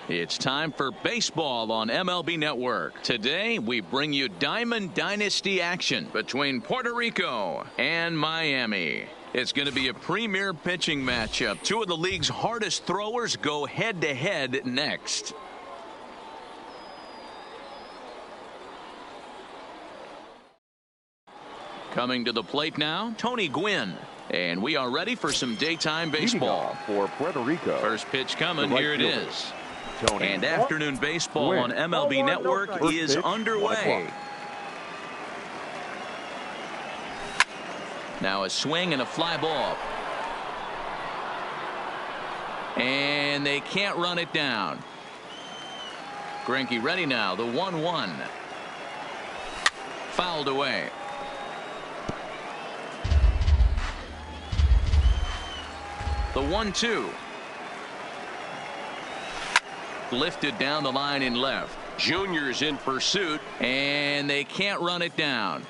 It's time for baseball on MLB Network. Today, we bring you Diamond Dynasty action between Puerto Rico and Miami. It's going to be a premier pitching matchup. Two of the league's hardest throwers go head-to-head next. Coming to the plate now, Tony Gwynn. And we are ready for some daytime baseball. For Puerto Rico. First pitch coming. Here it is. Tony. And afternoon baseball on MLB Network is underway. Now a swing and a fly ball. And they can't run it down. Greinke ready now. The 1-1. Fouled away. The 1-2. Lifted down the line in left. Junior's in pursuit, and they can't run it down.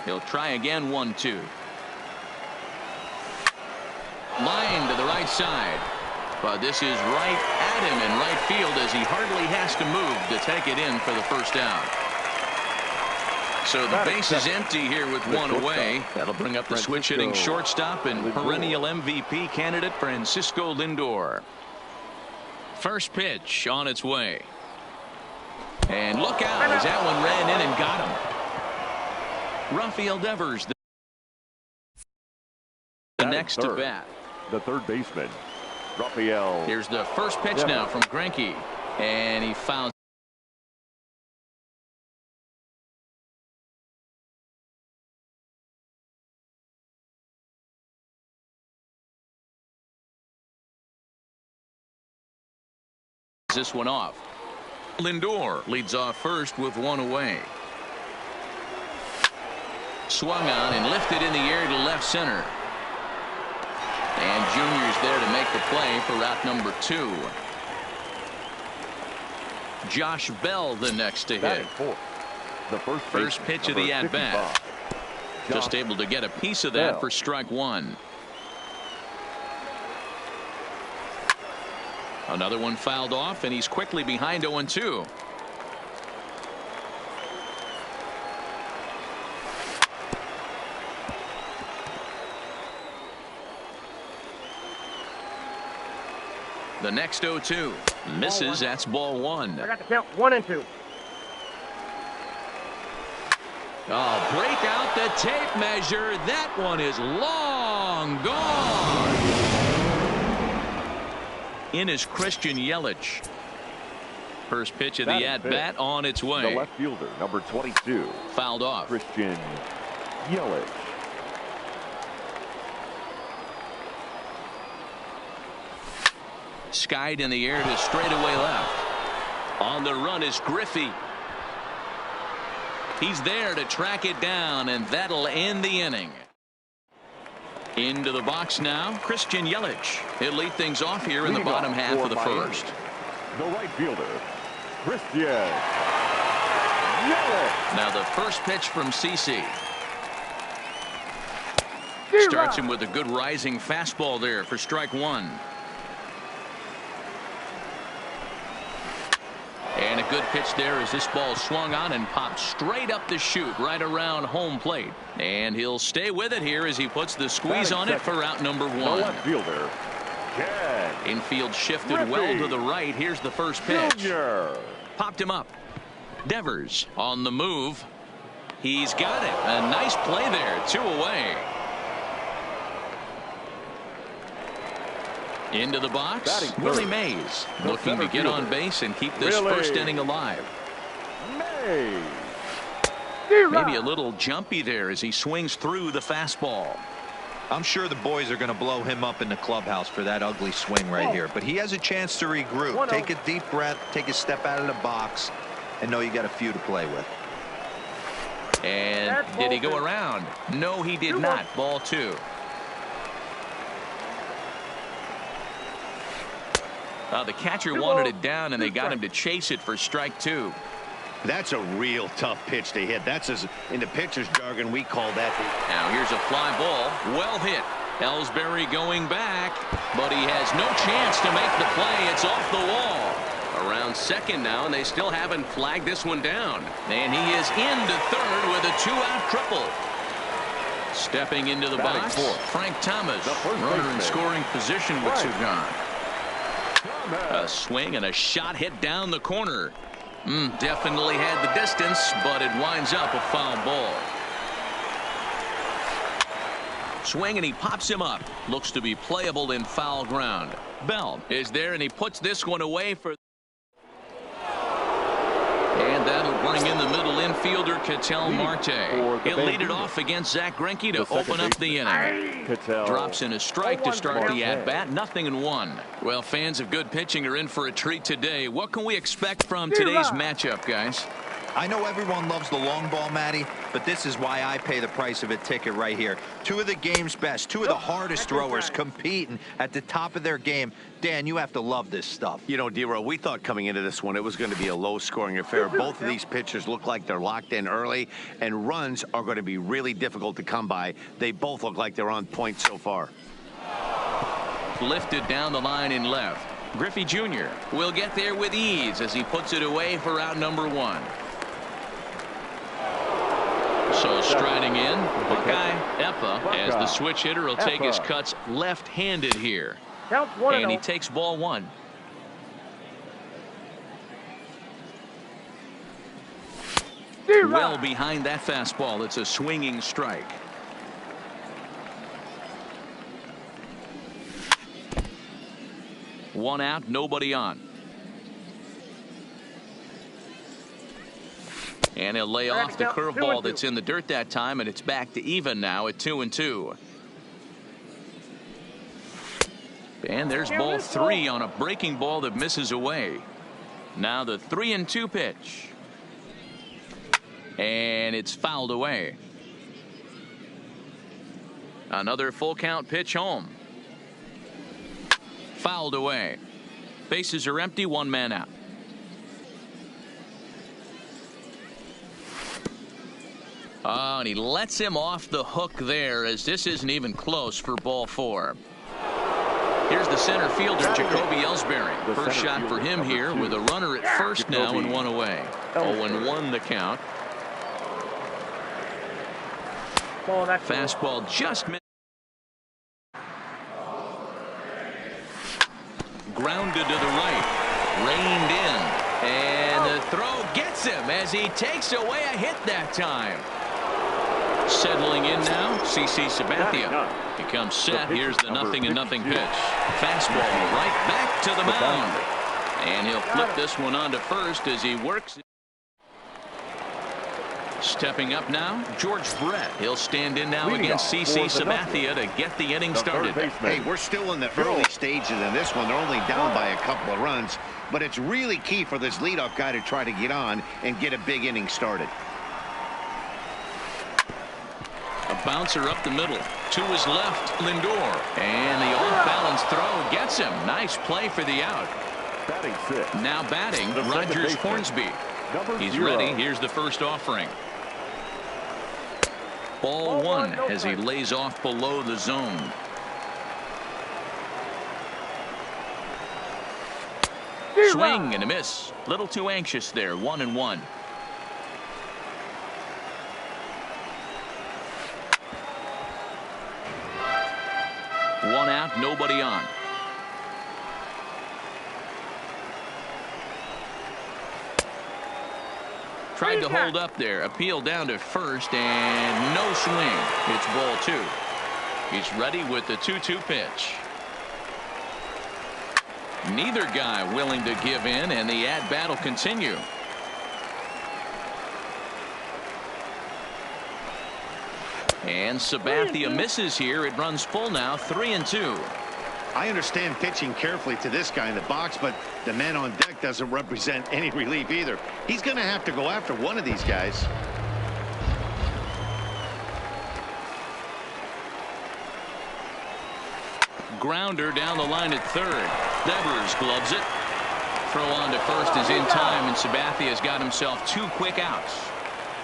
He'll try again. 1-2. Line to the right side. But this is right at him in right field as he hardly has to move to take it in for the first out. So the base is empty here with one away. That'll bring up the switch hitting shortstop and perennial MVP candidate Francisco Lindor. First pitch on its way. And look out as that one ran in and got him. Rafael Devers, the next to bat. The third baseman, Rafael. Here's the first pitch now from Greinke. And he fouls. This one off. Lindor leads off first with one away. Swung on and lifted in the air to left center. And Junior's there to make the play for out number 2. Josh Bell the next to hit. The first pitch of the at-bat. Just able to get a piece of that for strike 1. Another one fouled off, and he's quickly behind 0-2. The next 0-2 misses. That's ball 1. I got the count. 1-2. Oh, break out the tape measure. That one is long gone. In is Christian Yelich. First pitch of the at-bat on its way. The left fielder, number 22. Fouled off. Christian Yelich. Skied in the air to straightaway left. On the run is Griffey. He's there to track it down, and that'll end the inning. Into the box now, Christian Yelich. He'll lead things off here in the bottom half of the first. The right fielder, Christian Yelich. Now the first pitch from CC. Starts him with a good rising fastball there for strike 1. And a good pitch there as this ball swung on and popped straight up the chute right around home plate. And he'll stay with it here as he puts the squeeze on it for out number 1. The left fielder, infield shifted well to the right. Here's the first pitch. Junior. Popped him up. Devers on the move. He's got it. A nice play there. 2 away. Into the box, Willie Mays looking to get on base and keep this first inning alive. Maybe a little jumpy there as he swings through the fastball. I'm sure the boys are going to blow him up in the clubhouse for that ugly swing right here, but he has a chance to regroup. Take a deep breath, take a step out of the box, and know you got a few to play with. And did he go around? No, he did not. Ball 2. The catcher wanted it down, and they got him to chase it for strike 2. That's a real tough pitch to hit. That's in the pitcher's jargon, we call that. Now here's a fly ball. Well hit. Ellsbury going back, but he has no chance to make the play. It's off the wall. Around second now, and they still haven't flagged this one down. And he is into third with a 2-out triple. Stepping into the box, Frank Thomas, runner in scoring position with Sugan. A swing and a shot hit down the corner. Definitely had the distance, but it winds up a foul ball. Swing, and he pops him up. Looks to be playable in foul ground. Bell is there, and he puts this one away for. And that'll bring in the middle infielder, Ketel Marte. He'll lead it off against Zach Greinke to open up the inning. Drops in a strike to start the at-bat. 0-1. Well, fans of good pitching are in for a treat today. What can we expect from today's matchup, guys? I know everyone loves the long ball, Matty, but this is why I pay the price of a ticket right here. Two of the game's best, two of the hardest throwers competing at the top of their game. Dan, you have to love this stuff. You know, D-Row, we thought coming into this one it was going to be a low-scoring affair. Both of these pitchers look like they're locked in early, and runs are going to be really difficult to come by. They both look like they're on point so far. Lifted down the line in left. Griffey Jr. will get there with ease as he puts it away for out number 1. So striding in, Buckeye Effa, as the switch hitter will take his cuts left-handed here. And he takes ball 1. Well behind that fastball. It's a swinging strike. One out, nobody on. And he'll lay off the curveball that's in the dirt that time, and it's back to even now at 2-2. And there's ball 3 on a breaking ball that misses away. Now the 3-2 pitch. And it's fouled away. Another full count pitch home. Fouled away. Bases are empty, 1 man out. Oh, and he lets him off the hook there, as this isn't even close for ball 4. Here's the center fielder, Jacoby Ellsbury. First shot for him here with a runner at first now and 1 away. 0-1 the count. Fastball just missed. Grounded to the right. Reined in. And the throw gets him as he takes away a hit that time. Settling in now, CC Sabathia. He comes set. Here's the 0-0 pitch. Fastball right back to the mound. And he'll flip this one on to first as he works. Stepping up now, George Brett. He'll stand in now against CC Sabathia to get the inning started. Hey, we're still in the early stages in this one. They're only down by a couple of runs, but it's really key for this leadoff guy to try to get on and get a big inning started. A bouncer up the middle. To his left, Lindor. And the off-balance throw gets him. Nice play for the out. Batting 6. Now batting, Rogers Hornsby. He's ready. Here's the first offering. Ball 1 as he lays off below the zone. Swing and a miss. Little too anxious there. 1-1. One out, nobody on. Tried to hold up there. Appeal down to first, and no swing. It's ball 2. He's ready with the 2-2 pitch. Neither guy willing to give in, and the at-bat will continue. And Sabathia misses here. It runs full now, 3-2. I understand pitching carefully to this guy in the box, but the man on deck doesn't represent any relief either. He's going to have to go after one of these guys. Grounder down the line at third. Devers gloves it. Throw on to first is in time, and Sabathia has got himself 2 quick outs.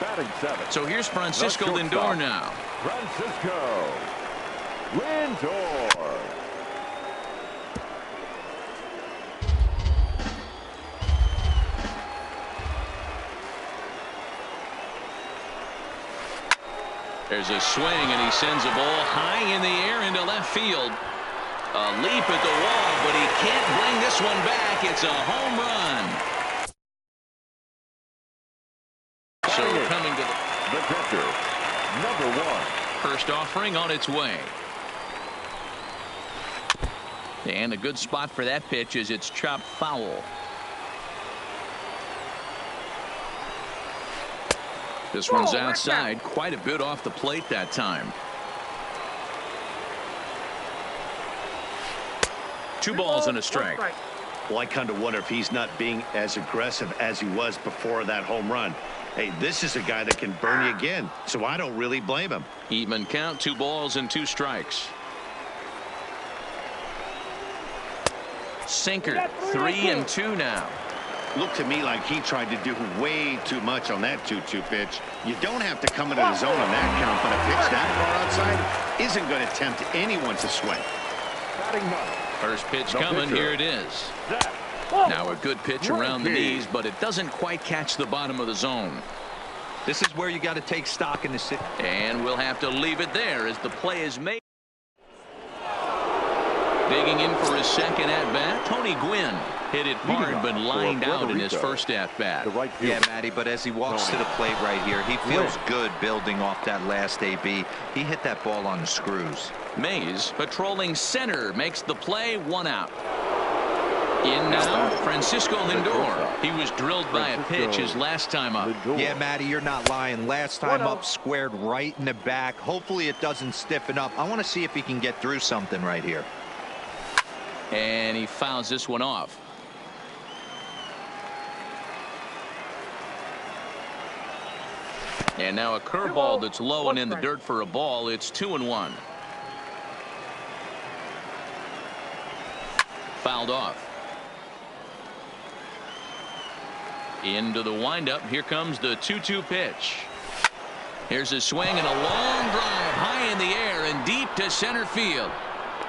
Batting 7. So here's Francisco Lindor now. Francisco. Lindor. There's a swing, and he sends a ball high in the air into left field. A leap at the wall, but he can't bring this one back. It's a home run. So coming to the pitcher, number 1. First offering on its way. And a good spot for that pitch is it's chopped foul. This one's outside, quite a bit off the plate that time. 2 balls and a strike. Well, I kind of wonder if he's not being as aggressive as he was before that home run. Hey, this is a guy that can burn you again, so I don't really blame him. Even count, 2 balls and 2 strikes. Sinker, 3-2 now. Looked to me like he tried to do way too much on that 2-2 pitch. You don't have to come into the zone on that count, but a pitch that far outside isn't going to tempt anyone to swing. First pitch coming, here it is. Now a good pitch around the knees, but it doesn't quite catch the bottom of the zone. This is where you got to take stock in the sit. And we'll have to leave it there as the play is made. Digging in for his second at-bat, Tony Gwynn. Hit it hard, but lined out in his first at-bat. Yeah, Matty, but as he walks to the plate right here, he feels good building off that last AB. He hit that ball on the screws. Mays, patrolling center, makes the play, 1 out. In now, Francisco Lindor. He was drilled by a pitch his last time up. Yeah, Matty, you're not lying. Last time up, squared right in the back. Hopefully it doesn't stiffen up. I want to see if he can get through something right here. And he fouls this one off. And now a curveball that's low and in the dirt for a ball. It's 2-1. Fouled off. Into the windup. Here comes the 2-2 pitch. Here's a swing and a long drive high in the air and deep to center field.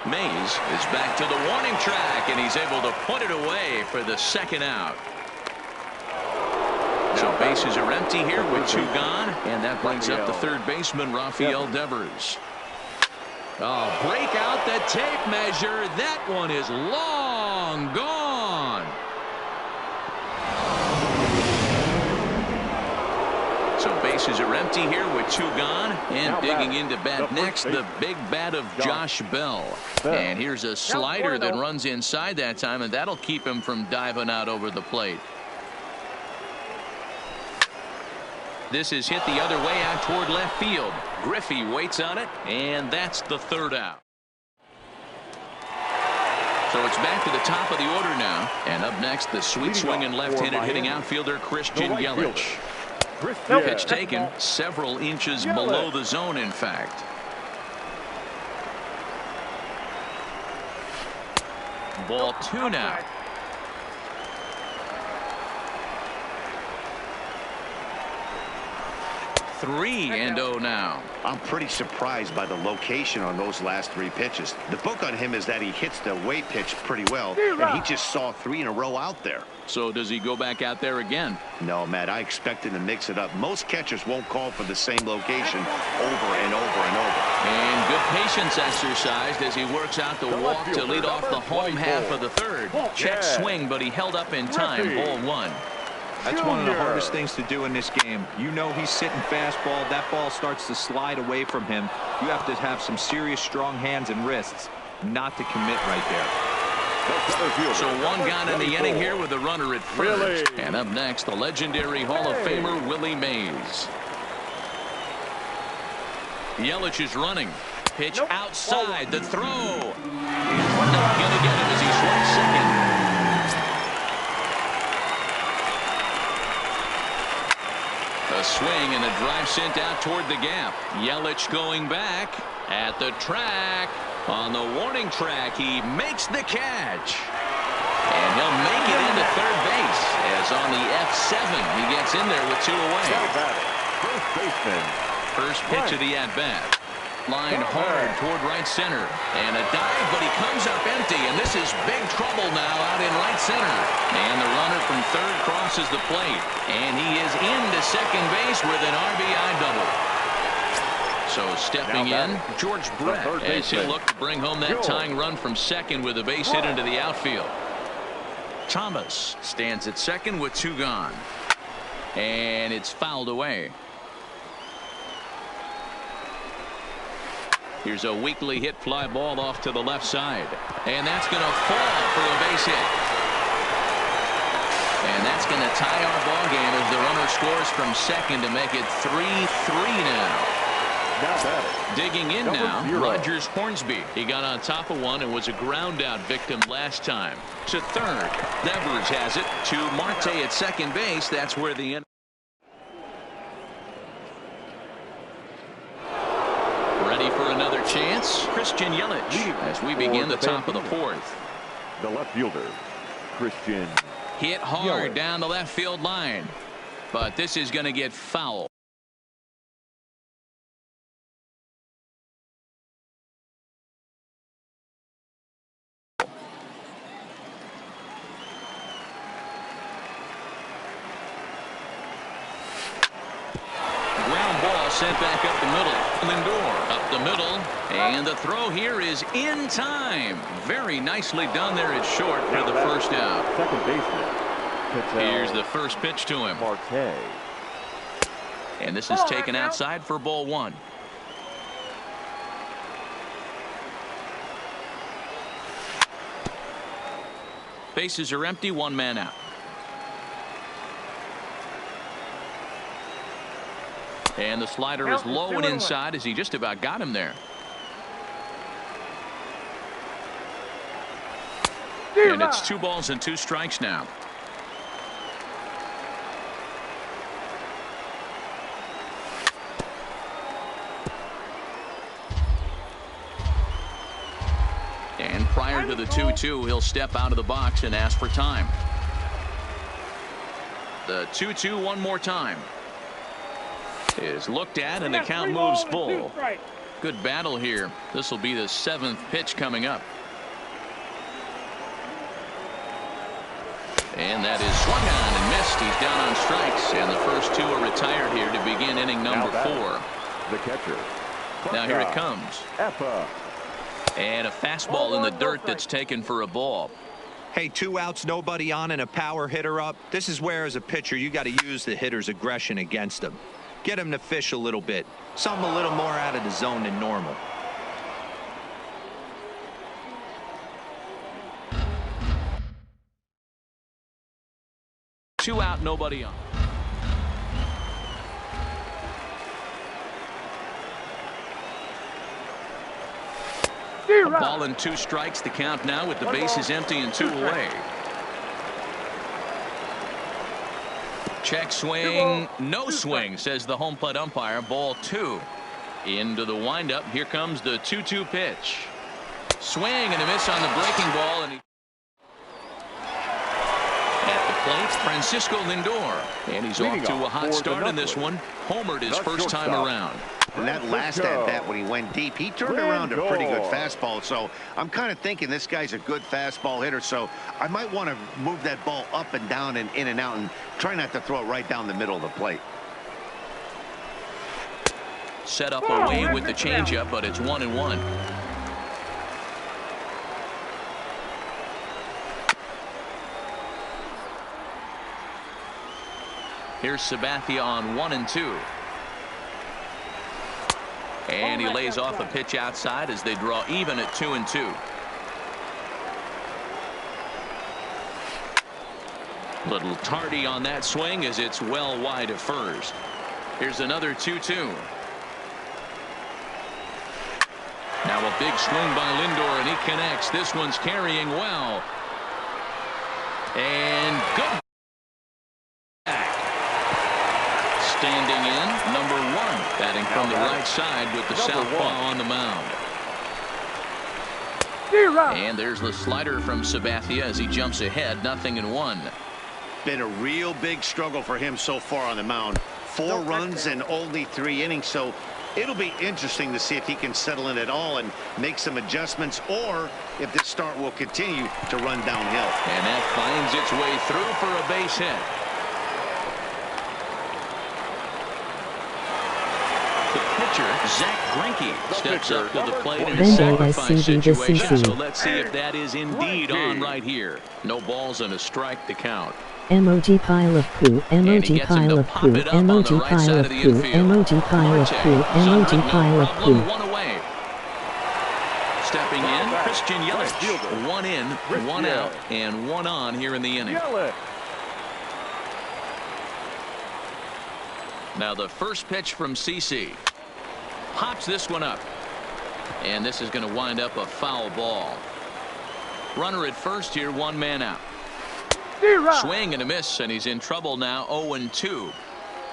Mays is back to the warning track, and he's able to put it away for the second out. So bases are empty here with 2 gone, and that brings up the third baseman, Rafael Devers. Oh, break out the tape measure. That one is long gone. So bases are empty here with 2 gone, and digging into bat next, the big bat of Josh Bell. And here's a slider that runs inside that time, and that'll keep him from diving out over the plate. This is hit the other way out toward left field. Griffey waits on it, and that's the 3rd out. So it's back to the top of the order now. And up next, the sweet swinging left-handed hitting outfielder Christian Yelich. Pitch taken several inches below the zone, in fact. Ball 2 now. 3-0 now. I'm pretty surprised by the location on those last 3 pitches. The book on him is that he hits the away pitch pretty well, and he just saw 3 in a row out there. So does he go back out there again? No, Matt, I expect him to mix it up. Most catchers won't call for the same location over and over and over. And good patience exercised as he works out the walk to lead off the home half of the 3rd. Check swing, but he held up in time. Ball 1. That's one of the hardest things to do in this game. You know he's sitting fastball. That ball starts to slide away from him. You have to have some serious strong hands and wrists not to commit right there. So 1 gone in the inning here with a runner at first. And up next, the legendary Hall of Famer Willie Mays. Yelich is running. Pitch outside. The throw. He's not going to get it as he swings second. A swing and a drive sent out toward the gap. Yelich going back at the track. On the warning track, he makes the catch. And he'll make it into third base. As on the F7, he gets in there with 2 away. First pitch of the at-bat. Lined hard toward right center. And a dive, but he comes up empty. And this is big trouble now out in right center. And the runner from third crosses the plate. And he is into second base with an RBI double. So stepping in, George Brett, as he'll look to bring home that tying run from second with a base hit into the outfield. Thomas stands at second with 2 gone. And it's fouled away. Here's a weakly hit fly ball off to the left side. And that's going to fall for a base hit. And that's going to tie our ball game as the runner scores from second to make it 3-3 now. Digging in now, Rogers Hornsby. He got on top of one and was a ground out victim last time. To third, Nevers has it to Marte at second base. That's where the end. Ready for another chance, Christian Yelich, as we begin the top of the fourth. The left fielder, Christian. Hit hard down the left field line, but this is going to get foul. Sent back up the middle. Lindor up the middle. And the throw here is in time. Very nicely done there at short for the first out. Second baseman. Here's the first pitch to him. Marte. And this is taken outside for ball 1. Bases are empty. 1 man out. And the slider is low and inside as he just about got him there. And it's 2 balls and 2 strikes now. And prior to the 2-2, he'll step out of the box and ask for time. The 2-2 one more time. Is looked at and the count moves full. Good battle here. This will be the 7th pitch coming up. And that is swung on and missed. He's down on strikes, and the first 2 are retired here to begin inning number 4. The catcher. Now here it comes. And a fastball in the dirt that's taken for a ball. Hey, 2 outs, nobody on, and a power hitter up. This is where, as a pitcher, you got to use the hitter's aggression against him. Get him to fish a little bit. Something a little more out of the zone than normal. Two out, nobody on. A ball and 2 strikes. The count now with the bases empty and 2 away. Check swing, no swing, says the home plate umpire. Ball 2. Into the windup. Here comes the 2-2 pitch. Swing and a miss on the breaking ball. And at the plate, Francisco Lindor. And he's off to a hot start in this one. Homered his first time around. And that last at bat when he went deep, he turned around a pretty good fastball. So I'm kind of thinking this guy's a good fastball hitter. So I might want to move that ball up and down and in and out and try not to throw it right down the middle of the plate. Set up away with the changeup, but it's 1-1. Here's Sabathia on 1-2. And he lays off a pitch outside as they draw even at 2-2. Little tardy on that swing as it's well wide of first. Here's another 2-2. Now a big swing by Lindor, and he connects. This one's carrying well. And good. Standing in, number 1, batting from the right side with the southpaw on the mound. And there's the slider from Sabathia as he jumps ahead, 0-1. Been a real big struggle for him so far on the mound. 4 runs in only 3 innings, so It'll be interesting to see if he can settle in at all and make some adjustments, or if this start will continue to run downhill. And that finds its way through for a base hit. The pitcher, Zach Greinke, steps up to the plate in a sacrifice situation. So let's see if that is indeed on right here. No balls and a strike to count. Emoji pile of poo, emoji pile of poo, emoji pile of poo, emoji pile of poo, emoji pile of poo. One away. Stepping in, Christian Yelich. One in, one out, and one on here in the inning. Now the first pitch from CC. Pops this one up. And this is going to wind up a foul ball. Runner at first here, one man out. Swing and a miss, and he's in trouble now, 0-2.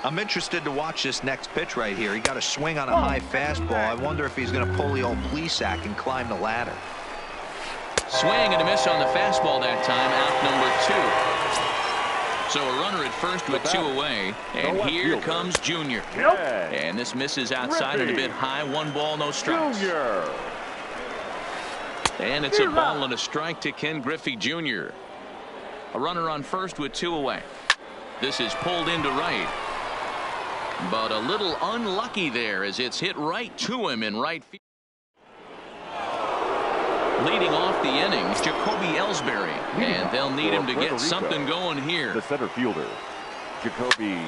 I'm interested to watch this next pitch right here. He got a swing on a high fastball. I wonder if he's going to pull the old Plesac and climb the ladder. Swing and a miss on the fastball that time, out number 2. So a runner at first with 2 away, and here comes Junior. And this misses outside and a bit high, 1 ball, no strikes. And it's a ball and a strike to Ken Griffey Jr. A runner on first with 2 away. This is pulled into right. But a little unlucky there as it's hit right to him in right field. Leading off the innings, Jacoby Ellsbury. And they'll need him to get something going here. The center fielder, Jacoby.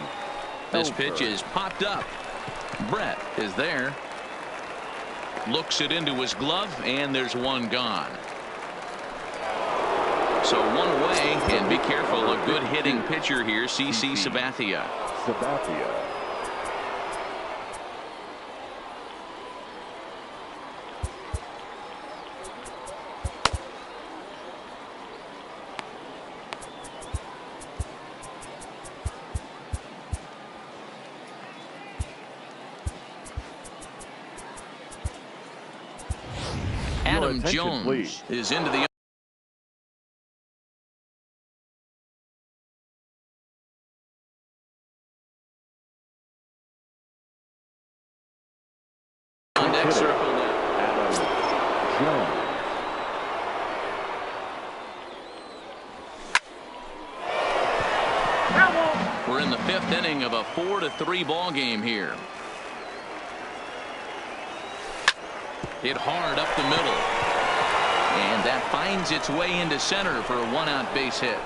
This pitch is popped up. Brett is there. Looks it into his glove, and there's one gone. So one away, and be careful, a good hitting pitcher here, CC Sabathia. Adam Jones is into the next circle now. Adam Jones. We're in the 5th inning of a 4-3 ball game here. Hit hard up the middle. And that finds its way into center for a 1-out base hit.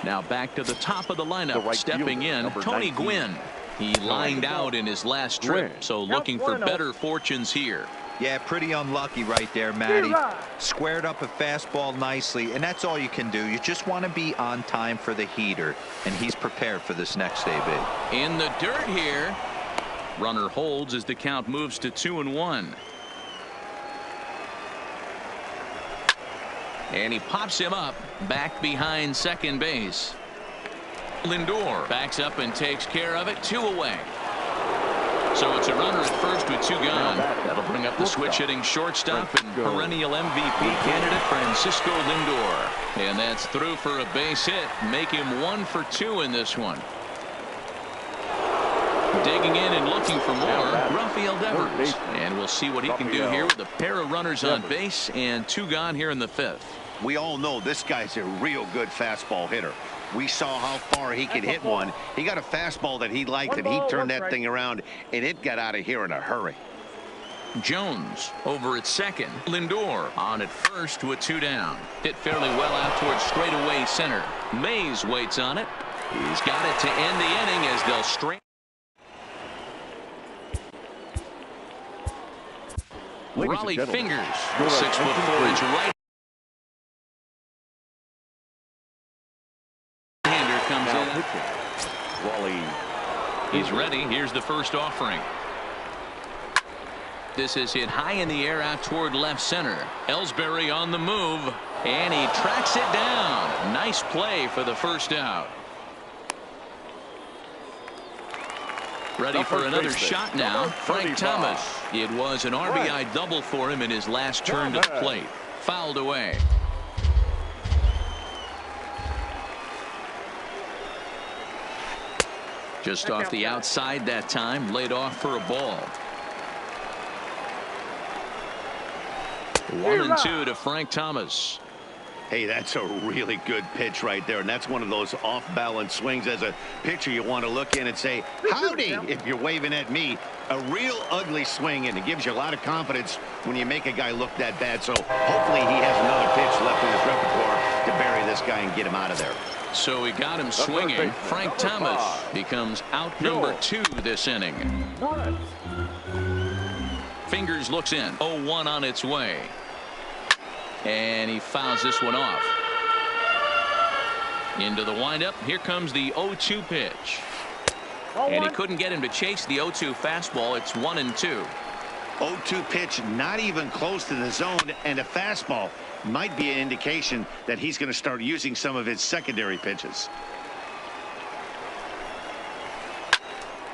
Now back to the top of the lineup, stepping in, Tony Gwynn. He lined out in his last trip, so looking for better fortunes here. Yeah, pretty unlucky right there, Matty. Squared up a fastball nicely, and that's all you can do. You just want to be on time for the heater, and he's prepared for this next AB. In the dirt here. Runner holds as the count moves to 2-1. And he pops him up back behind second base. Lindor backs up and takes care of it. 2 away. So it's a runner at first with 2 gone. That'll bring up the switch hitting shortstop and perennial MVP candidate Francisco Lindor. And that's through for a base hit. Make him 1 for 2 in this one. Digging in and looking for more, Rafael Devers. And we'll see what he can do here with a pair of runners on base and 2 gone here in the 5th. We all know this guy's a real good fastball hitter. We saw how far he could hit one. He got a fastball that he liked, and he turned that thing around, and it got out of here in a hurry. Jones over at second. Lindor on at first with 2 down. Hit fairly well out towards straightaway center. Mays waits on it. He's got it to end the inning as they'll straight. Raleigh fingers. 6'4" right. Hander comes in. Raleigh. He's ready. Here's the first offering. This is hit high in the air out toward left center. Ellsbury on the move, and he tracks it down. Nice play for the first out. Ready for another shot now. Frank Thomas. It was an RBI double for him in his last turn to the plate. Fouled away. Just off the outside that time, laid off for a ball. 1-2 to Frank Thomas. Hey, that's a really good pitch right there, and that's one of those off-balance swings. As a pitcher, you want to look in and say, howdy, if you're waving at me. A real ugly swing, and it gives you a lot of confidence when you make a guy look that bad. So hopefully he has another pitch left in his repertoire to bury this guy and get him out of there. So he got him swinging. Frank Thomas becomes out number 2 this inning. Fingers looks in. 0-1 on its way. And he fouls this one off. Into the windup. Here comes the 0-2 pitch. And he couldn't get him to chase the 0-2 fastball. It's 1-2. 0-2 pitch, not even close to the zone, and a fastball might be an indication that he's going to start using some of his secondary pitches.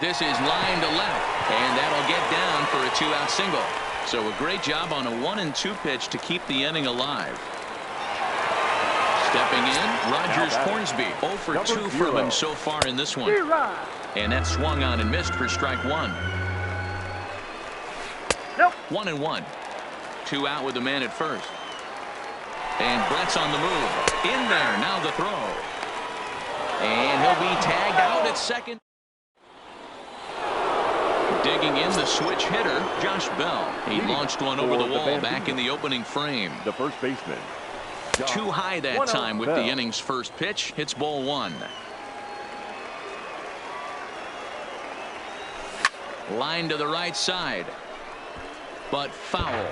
This is line to left, and that'll get down for a 2-out single. So a great job on a 1-2 pitch to keep the inning alive. Stepping in, Rogers Hornsby. 0 for 2 from him so far in this one. And that swung on and missed for strike 1. 1-1. 2 out with the man at first. And Brett's on the move. In there, now the throw. And he'll be tagged out at second. Digging in the switch hitter, Josh Bell. He launched one over the wall back in the opening frame. The first baseman. Too high that time with the inning's first pitch. Hits ball 1. Line to the right side. But foul.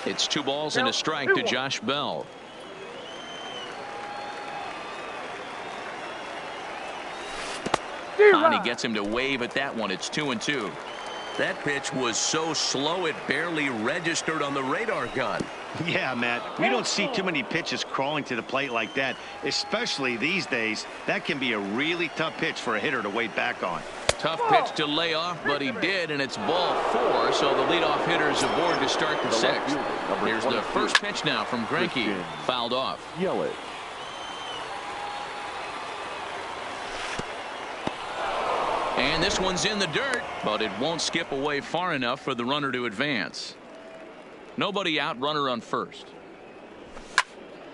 It's 2 balls and a strike to Josh Bell. He gets him to wave at that one. It's 2-2. That pitch was so slow it barely registered on the radar gun. Yeah, Matt, we don't see too many pitches crawling to the plate like that, especially these days. That can be a really tough pitch for a hitter to wait back on. Tough pitch to lay off, but he did, and it's ball 4, so the leadoff hitter is aboard to start the 6th. Here's the first pitch now from Greinke. Fouled off. Yelich. And this one's in the dirt, but it won't skip away far enough for the runner to advance. Nobody out, runner on first.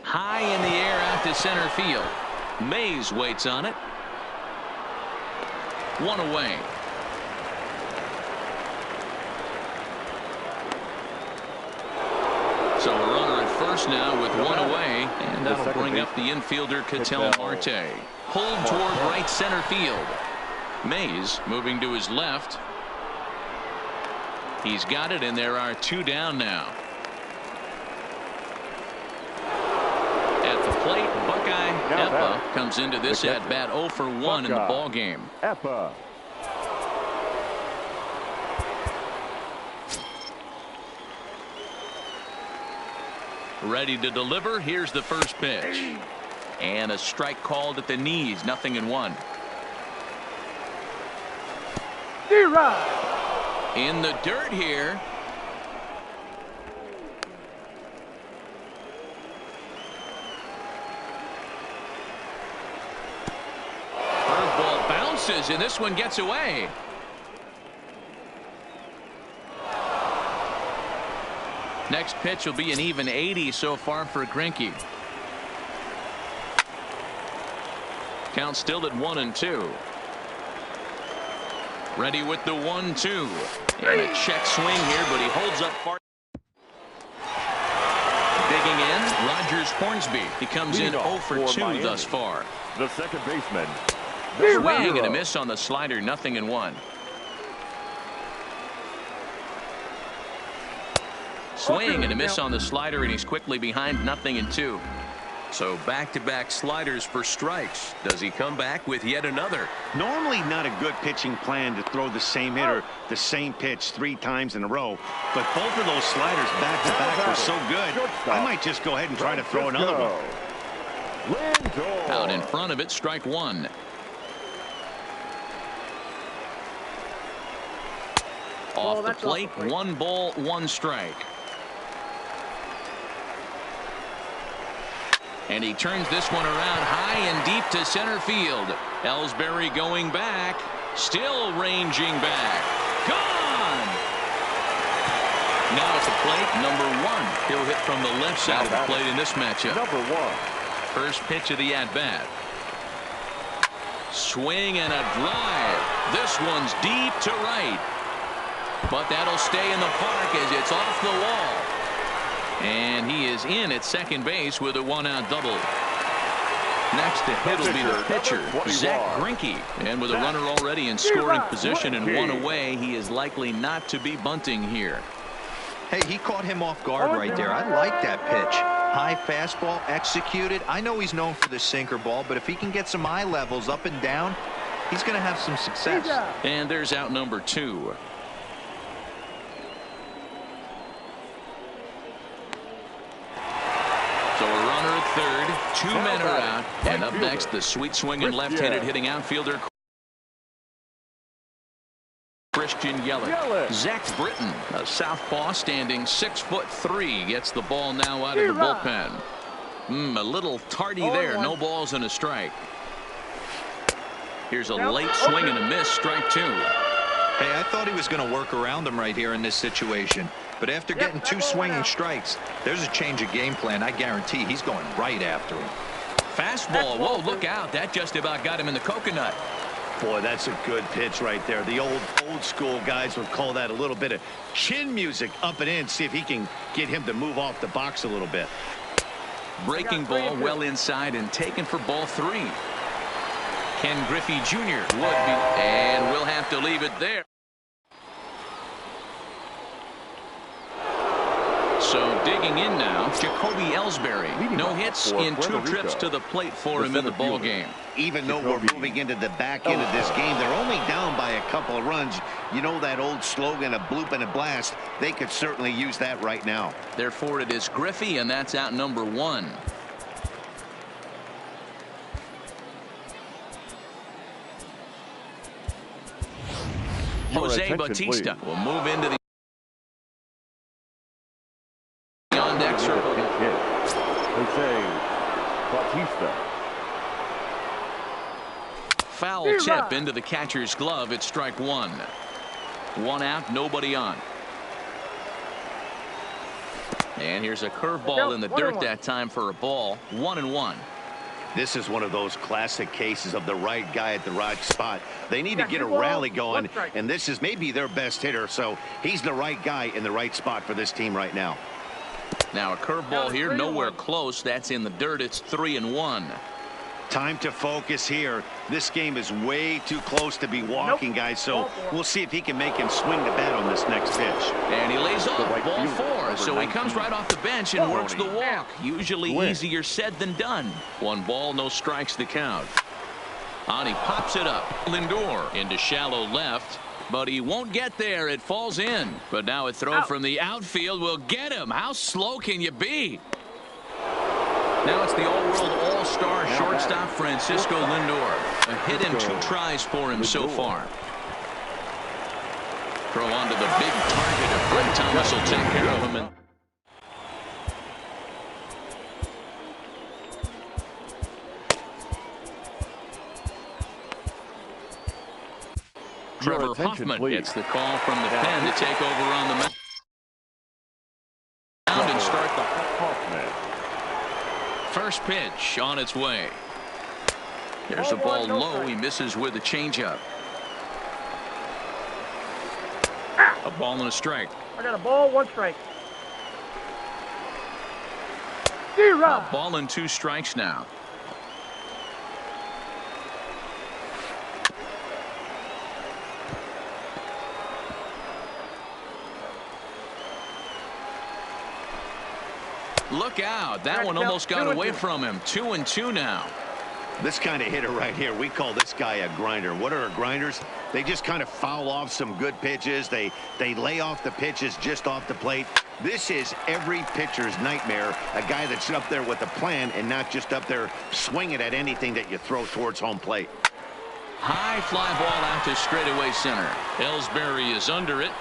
High in the air out to center field. Mays waits on it. 1 away. So a runner at first now with 1 away, and that'll bring up the infielder Ketel Marte. Pulled toward right center field. Mays moving to his left. He's got it, and there are 2 down now. At the plate, Buckeye Eppa comes into this at bat 0 for 1 in the ball game. Eppa. Ready to deliver. Here's the first pitch. And a strike called at the knees. 0-1. In the dirt here. Curveball bounces, and this one gets away. Next pitch will be an even 80 so far for Greinke. Count still at 1-2. Ready with the 1-2. And a check swing here, but he holds up far. Digging in, Rogers Hornsby. He comes in 0 for 2 thus far. The second baseman. Swing and a miss on the slider. 0-1. Swing and a miss on the slider, and he's quickly behind 0-2. So back-to-back sliders for strikes. Does he come back with yet another? Normally not a good pitching plan to throw the same hitter the same pitch 3 times in a row, but both of those sliders back-to-back were so good, I might just go ahead and try to throw another one. Out in front of it, strike 1. Off the plate, 1 ball, 1 strike. And he turns this one around high and deep to center field. Ellsbury going back. Still ranging back. Gone! Now at the plate, number 1. He'll hit from the left side of the plate in this matchup. Number 1. First pitch of the at-bat. Swing and a drive. This one's deep to right. But that'll stay in the park as it's off the wall. And he is in at second base with a one-out double. Next to hit will be the pitcher, Zach Greinke. And with a runner already in scoring position and one away, he is likely not to be bunting here. Hey, he caught him off guard right there. I like that pitch. High fastball executed. I know he's known for the sinker ball, but if he can get some eye levels up and down, he's going to have some success. And there's out number 2. So a runner at third. 2 men are out. And up next, the sweet swinging left-handed hitting outfielder Christian Yelich. Zach Britton, a southpaw standing 6'3", gets the ball now out of the bullpen. A little tardy there. No balls and a strike. Here's a late swing and a miss. Strike 2. Hey, I thought he was going to work around him right here in this situation. But after getting 2 swinging strikes, there's a change of game plan. I guarantee he's going right after him. Fastball. Whoa, look out. That just about got him in the coconut. Boy, that's a good pitch right there. The old school guys would call that a little bit of chin music up and in. See if he can get him to move off the box a little bit. Breaking ball well inside and taken for ball 3. Ken Griffey Jr. would be, and we'll have to leave it there. So digging in now, Jacoby Ellsbury. No hits in 2 trips to the plate for him in the ball game. Even though we're moving into the back end of this game, they're only down by a couple of runs. You know that old slogan, a bloop and a blast. They could certainly use that right now. Therefore, it is Griffey, and that's out number 1. Jose Bautista will move into the on-deck circle. Jose Bautista. Foul tip into the catcher's glove. It's strike 1. 1 out, nobody on. And here's a curveball in the dirt that time for a ball. 1-1. This is one of those classic cases of the right guy at the right spot. They need to get a rally going, and this is maybe their best hitter, so he's the right guy in the right spot for this team right now. Now a curveball here, nowhere close. That's in the dirt. It's 3-1. Time to focus here. This game is way too close to be walking, guys, so we'll see if he can make him swing the bat on this next pitch. And he lays off ball 4, so he comes right off the bench and works the walk. Usually easier said than done. 1 ball, no strikes to count. On he pops it up. Lindor into shallow left, but he won't get there. It falls in. But now a throw from the outfield will get him. How slow can you be? Now it's the all-world all-star shortstop Francisco Lindor. A hit and 2 tries for him so far. Throw onto the big target of Brett Thomas will take care of him. Trevor Hoffman gets the call from the pen to take over on the mound and start the first pitch on its way. There's a ball low. He misses with a changeup. A ball and a strike. I got a ball, 1 strike. A ball and 2 strikes now. Look out. That one almost got away from him. 2-2 now. This kind of hitter right here, we call this guy a grinder. What are grinders? They just kind of foul off some good pitches. They lay off the pitches just off the plate. This is every pitcher's nightmare, a guy that's up there with a plan and not just up there swinging at anything that you throw towards home plate. High fly ball out to straightaway center. Ellsbury is under it.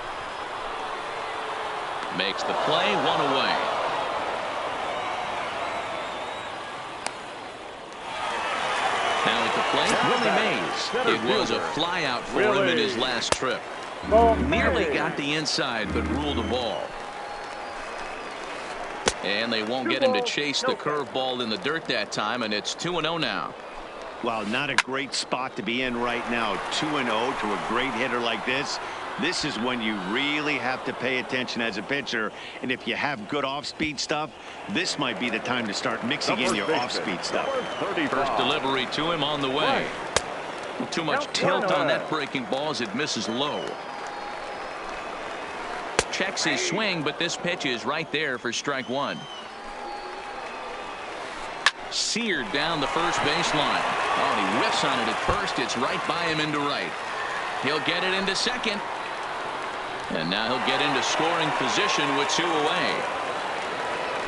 Makes the play, 1 away. Now at the plate, Willie Mays. It was a fly out for him in his last trip. Nearly got the inside, but ruled the ball. And they won't get him to chase the curveball in the dirt that time, and it's 2-0 now. Well, not a great spot to be in right now. 2-0 to a great hitter like this. This is when you really have to pay attention as a pitcher. And if you have good off-speed stuff, this might be the time to start mixing in your off-speed stuff. First delivery to him on the way. Too much tilt on that breaking ball as it misses low. Checks his swing, but this pitch is right there for strike one. Seared down the first baseline. Oh, he whiffs on it at first. It's right by him into right. He'll get it into second. And now he'll get into scoring position with 2 away.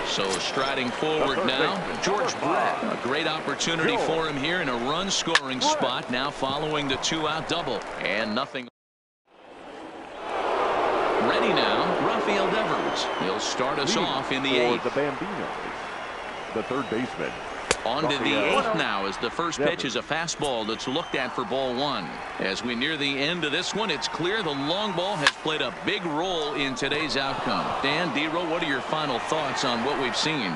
So striding forward now, George Brett. A great opportunity for him here in a run-scoring spot now following the 2-out double. And nothing. Ready now, Rafael Devers. He'll start us off in the 8th. The Bambino, the third baseman. On to the 8th now as the first pitch is a fastball that's looked at for ball 1. As we near the end of this one, it's clear the long ball has played a big role in today's outcome. Dan, D-Row, what are your final thoughts on what we've seen?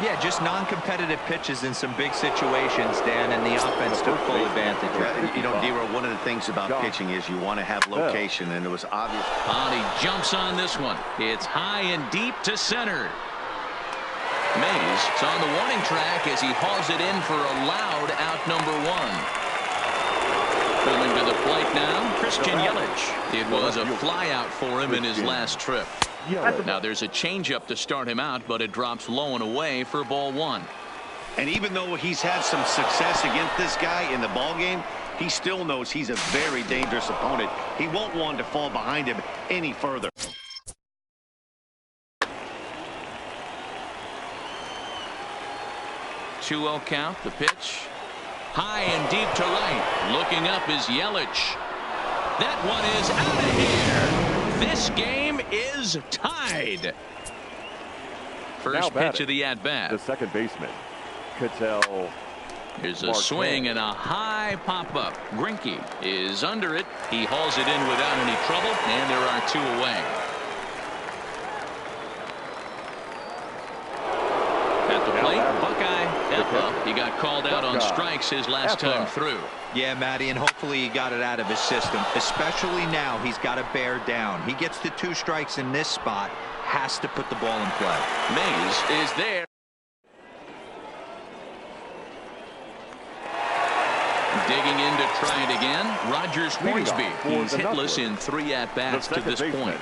Yeah, just non-competitive pitches in some big situations, Dan, and the offense took full advantage. You know, D-Row, one of the things about pitching is you want to have location, and it was obvious. He jumps on this one. It's high and deep to center. Mays is on the warning track as he hauls it in for a loud out number 1. Pulling to the plate now, Christian Yelich. It was a fly out for him in his last trip. Now there's a changeup to start him out, but it drops low and away for ball 1. And even though he's had some success against this guy in the ball game, he still knows he's a very dangerous opponent. He won't want to fall behind him any further. Two-0 count, the pitch. High and deep to right. Looking up is Yelich. That one is out of here. This game is tied. First pitch of the at-bat. The second baseman, Cattell. Here's a swing and a high pop-up. Greinke is under it. He hauls it in without any trouble, and there are 2 away. At the plate, Buckeye Eppa. He got called out on strikes his last time through. Yeah, Matty, and hopefully he got it out of his system. Especially now, he's got to bear down. He gets the 2 strikes in this spot, has to put the ball in play. Mays is there. Digging in to try it again. Rogers Hornsby. He's hitless in 3 at-bats to this point.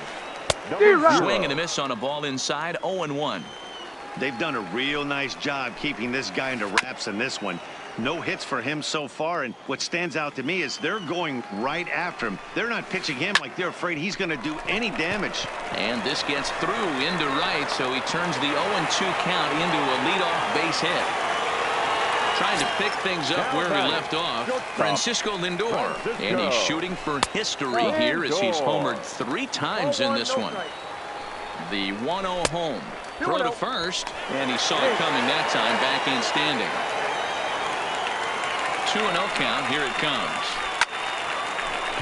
Swing and a miss on a ball inside, 0-1. They've done a real nice job keeping this guy under wraps in this one. No hits for him so far, and what stands out to me is they're going right after him. They're not pitching him like they're afraid he's going to do any damage. And this gets through into right, so he turns the 0-2 count into a leadoff base hit. Trying to pick things up where he left off, Francisco Lindor. And he's shooting for history here as he's homered 3 times in this one. The 1-0 home. Throw to first, and he saw it coming that time, back in standing. 2-0 count, here it comes.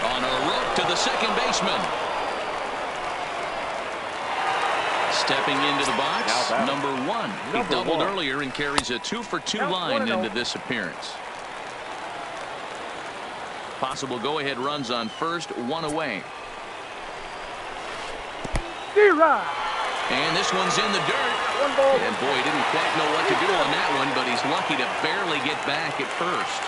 On a rope to the second baseman. Stepping into the box, number 1. He doubled earlier and carries a 2-for-2 line into this appearance. Possible go-ahead runs on first, 1 away. And this one's in the dirt. And boy, he didn't quite know what to do on that one, but he's lucky to barely get back at first.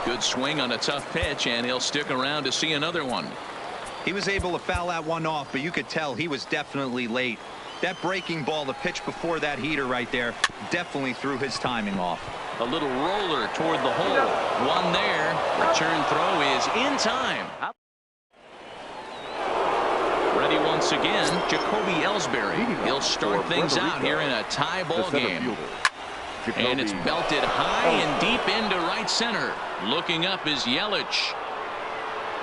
Good swing on a tough pitch, and he'll stick around to see another one. He was able to foul that one off, but you could tell he was definitely late. That breaking ball, the pitch before that heater right there, definitely threw his timing off. A little roller toward the hole. One there. Return throw is in time. Ready once again, Jacoby Ellsbury. He'll start things out here in a tie ball game. And it's belted high and deep into right center. Looking up is Yelich.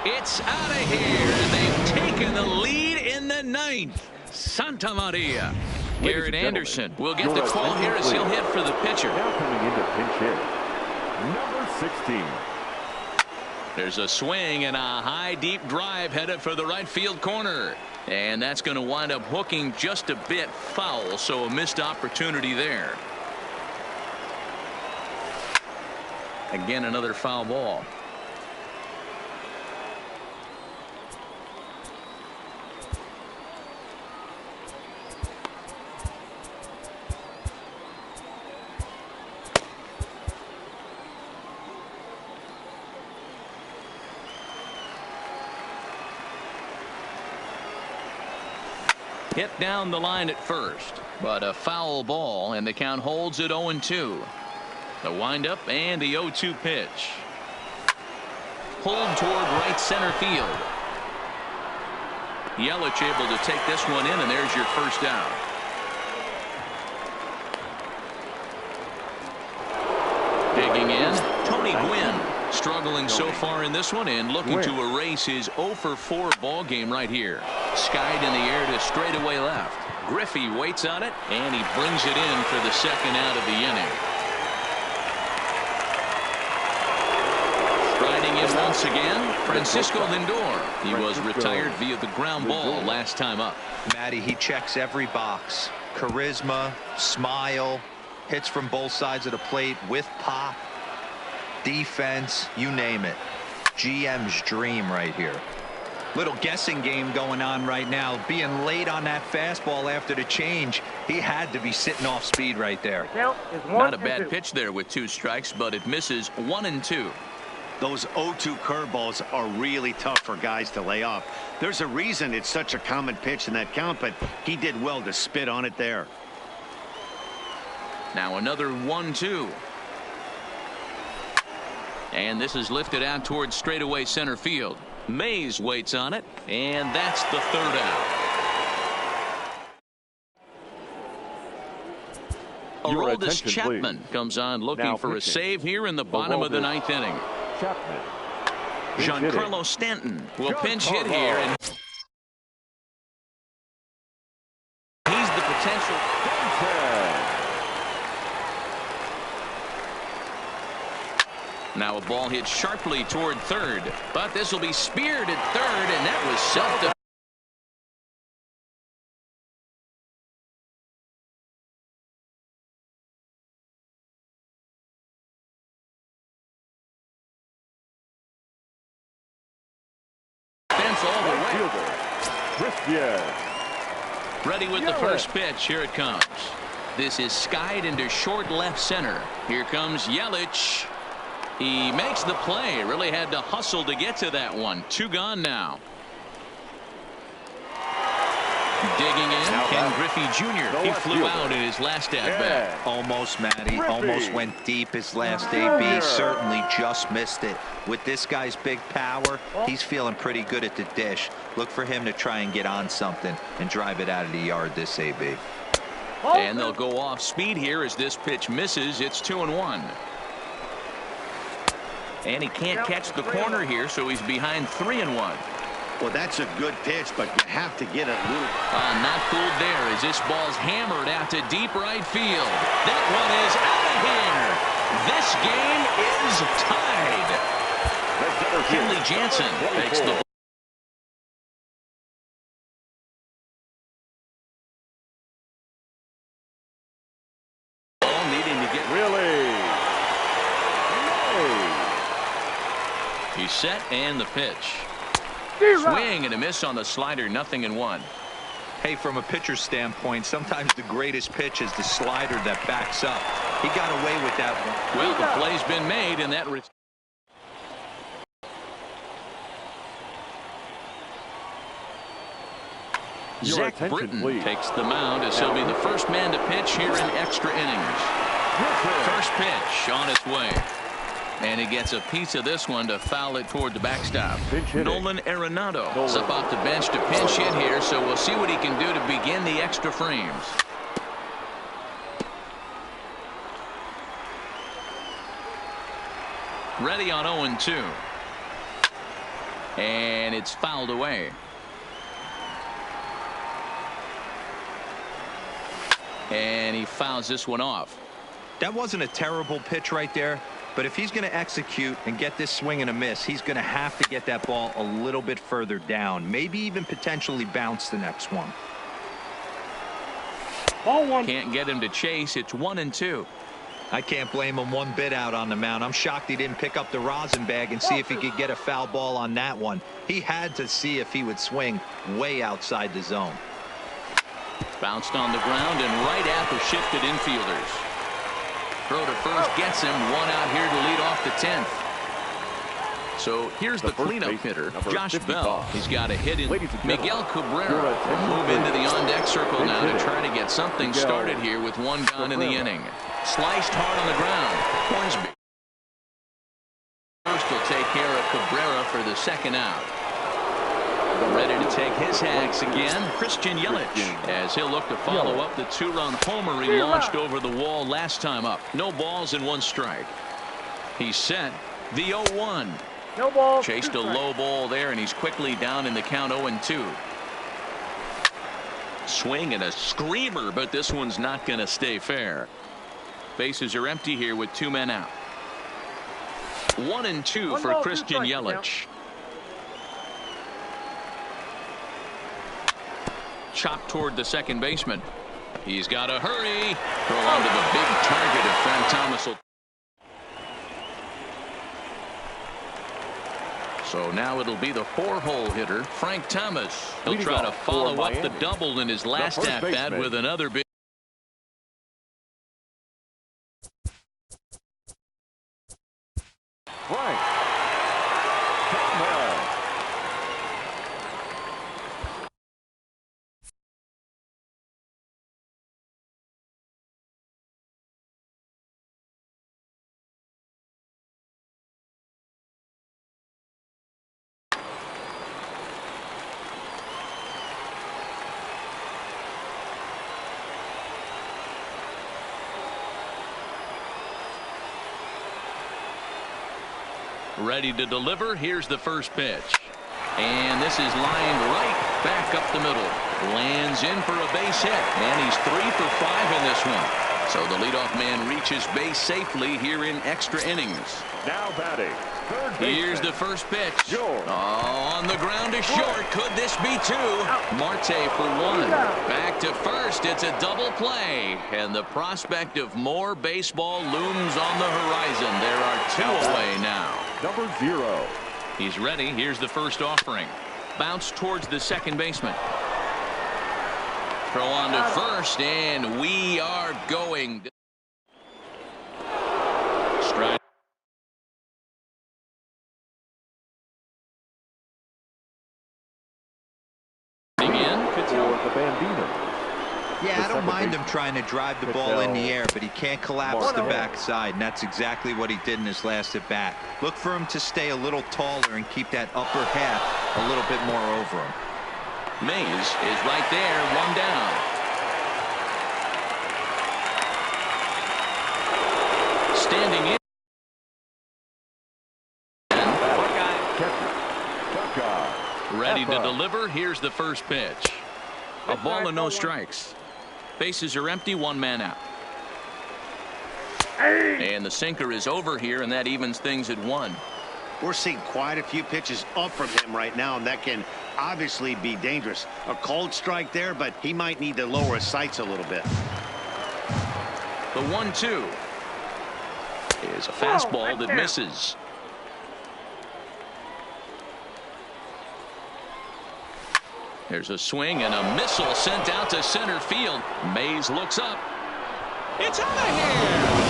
It's out of here. They've taken the lead in the ninth. Santa Maria. Garrett Anderson will get the call here as he'll hit for the pitcher. Now coming into pinch hit, number 16. There's a swing and a high deep drive headed for the right field corner. And that's going to wind up hooking just a bit foul, so a missed opportunity there. Again, another foul ball. Hit down the line at first, but a foul ball, and the count holds at 0-2. The windup and the 0-2 pitch. Pulled toward right center field. Yelich able to take this one in, and there's your first down. Digging in, Tony Gwynn. Struggling so far in this one and looking to erase his 0-for-4 ball game right here. Skied in the air to straightaway left. Griffey waits on it, and he brings it in for the second out of the inning. Striding in once again, Francisco Lindor. He was retired via the ground ball last time up. Matty, he checks every box. Charisma, smile, hits from both sides of the plate with pop. Defense, you name it. GM's dream right here. Little guessing game going on right now. Being late on that fastball after the change, he had to be sitting off speed right there. Not a bad pitch there with 2 strikes, but it misses 1-2. Those 0-2 curveballs are really tough for guys to lay off. There's a reason it's such a common pitch in that count, but he did well to spit on it there. Now another 1-2. And this is lifted out towards straightaway center field. Mays waits on it, and that's the third out. Aroldis Chapman comes on looking for a save here in the bottom of the 9th inning. Chapman. Giancarlo Stanton will pinch hit here, and he's the potential. Now a ball hit sharply toward third, but this will be speared at third, and that was self-defense. All the way. Ready with the first pitch. Here it comes. This is skied into short left center. Here comes Yelich. He makes the play. Really had to hustle to get to that one. 2 gone now. Digging in, Ken Griffey Jr. He flew out in his last at-bat. Almost, Matty. Almost went deep his last AB. Certainly just missed it. With this guy's big power, he's feeling pretty good at the dish. Look for him to try and get on something and drive it out of the yard this AB. And they'll go off speed here as this pitch misses. It's 2-1. And he can't catch the corner here, so he's behind 3-1. Well, that's a good pitch, but you have to get it loose. Not fooled there as this ball's hammered out to deep right field. That one is out of here. This game is tied. Kenley Jansen takes the ball, needing to get He's set, and the pitch. Swing and a miss on the slider. 0-1. Hey, from a pitcher's standpoint, sometimes the greatest pitch is the slider that backs up. He got away with that one. Well, the play's been made, and that. Zach Britton takes the mound as he'll be the first man to pitch here in extra innings. First pitch on its way. And he gets a piece of this one to foul it toward the backstop. Nolan Arenado is up off the bench to pinch hit here, so we'll see what he can do to begin the extra frames. Ready on 0-2. And it's fouled away. And he fouls this one off. That wasn't a terrible pitch right there, but if he's going to execute and get this swing and a miss, he's going to have to get that ball a little bit further down, maybe even potentially bounce the next one. Ball one. Can't get him to chase. It's 1-2. I can't blame him one bit out on the mound. I'm shocked he didn't pick up the rosin bag and see if he could get a foul ball on that one. He had to see if he would swing way outside the zone. Bounced on the ground and right at the shifted infielders. Throw to first gets him. One out here to lead off the 10th. So here's the cleanup hitter, Josh 55. Bell. He's got a hit in. Miguel Cabrera your will attention, move into the please. on-deck circle now to Hitting. try to get something Miguel started here with one gone in the Cabrera. inning. Sliced hard on the ground. Hornsby first will take care of Cabrera for the second out. Ready to take his hacks again, Christian Yelich, as he'll look to follow up the two-run homer he launched over the wall last time up. No balls and one strike. He's set. The 0-1. No ball. Chased a low ball there, and he's quickly down in the count 0-2. Swing and a screamer, but this one's not going to stay fair. Bases are empty here with two men out. 1-2 for Christian Yelich. Chopped toward the second baseman. He's got to hurry. Throw onto the big target of Frank Thomas. So now it'll be the 4-hole hitter, Frank Thomas. He'll try to follow up the double in his last at-bat with another big. Frank Thomas. Ready to deliver. Here's the first pitch. And this is lined right back up the middle. Lands in for a base hit. And he's 3 for 5 in this one. So the leadoff man reaches base safely here in extra innings. Now batting. Third Here's baseman. the first pitch. George. Oh, on the ground is short. Could this be two? Marte for one. Back to first. It's a double play. And the prospect of more baseball looms on the horizon. There are two away now. Number 0. He's ready. Here's the first offering. Bounce towards the second baseman. Throw on to first, and we are going. Strike. In. For the Bambino. Yeah, I don't second mind him baseman. trying to drive the ball in the air, but he can't collapse the backside, and that's exactly what he did in his last at bat. Look for him to stay a little taller and keep that upper half a little bit more over him. Mays is right there, one down. Standing in. Ready to deliver. Here's the first pitch. A ball and no strikes. Bases are empty, one man out. And the sinker is over here, and that evens things at 1. We're seeing quite a few pitches up from him right now, and that can obviously be dangerous. A cold strike there, but he might need to lower his sights a little bit. The 1-2 is a fastball that misses. There's a swing and a missile sent out to center field. Mays looks up. It's out of here.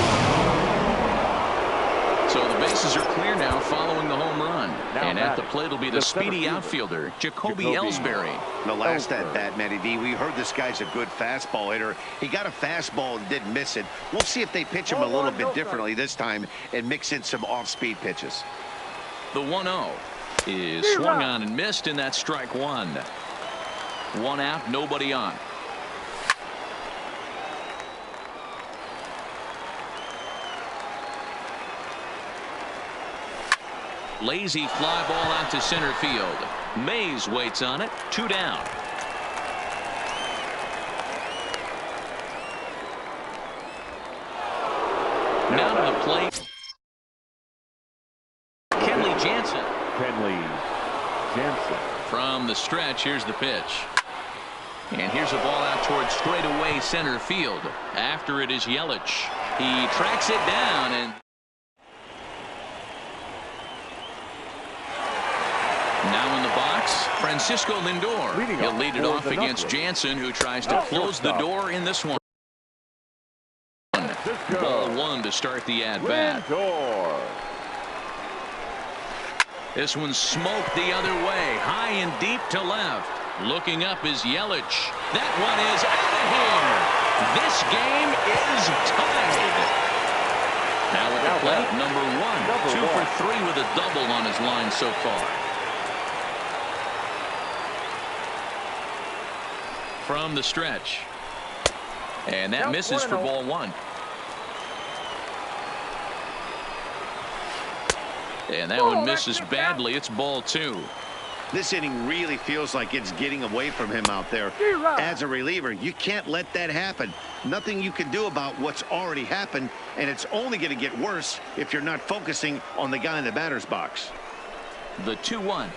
So the bases are clear now following the home run. And at the plate will be the speedy outfielder, Jacoby Ellsbury. The last at bat, Matty D, we heard this guy's a good fastball hitter. He got a fastball and didn't miss it. We'll see if they pitch him a little bit differently this time and mix in some off-speed pitches. The 1-0 is swung on and missed, and that's strike 1. One out, nobody on. Lazy fly ball out to center field. Mays waits on it. 2 down. Now to the plate. Kenley Jansen. From the stretch, here's the pitch. And here's a ball out towards straightaway center field. After it is Yelich. He tracks it down and now in the box, Francisco Lindor. He'll lead it off against Jansen, who tries to close the door in this one. Ball 1 to start the at-bat. This one's smoked the other way, high and deep to left. Looking up is Yelich. That one is out of here. This game is tied. Now with the plate, number 1. 2 for 3 with a double on his line so far. From the stretch. And that misses for ball 1. And that one misses badly. It's ball 2. This inning really feels like it's getting away from him out there. As a reliever, you can't let that happen. Nothing you can do about what's already happened, and it's only going to get worse if you're not focusing on the guy in the batter's box. The 2-1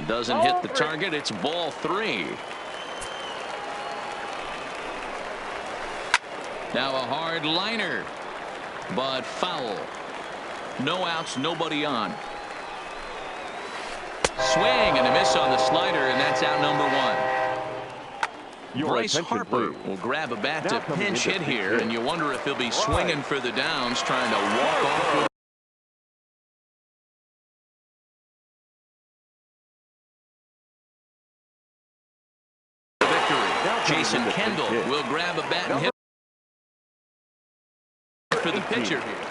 doesn't hit the target. It's ball 3. Now a hard liner, but foul. No outs, nobody on. Swing and a miss on the slider, and that's out number 1. Bryce Harper will grab a bat to pinch hit here, and you wonder if he'll be swinging for the downs, trying to walk off with the victory. Jason Kendall will grab a bat and hit for the pitcher here.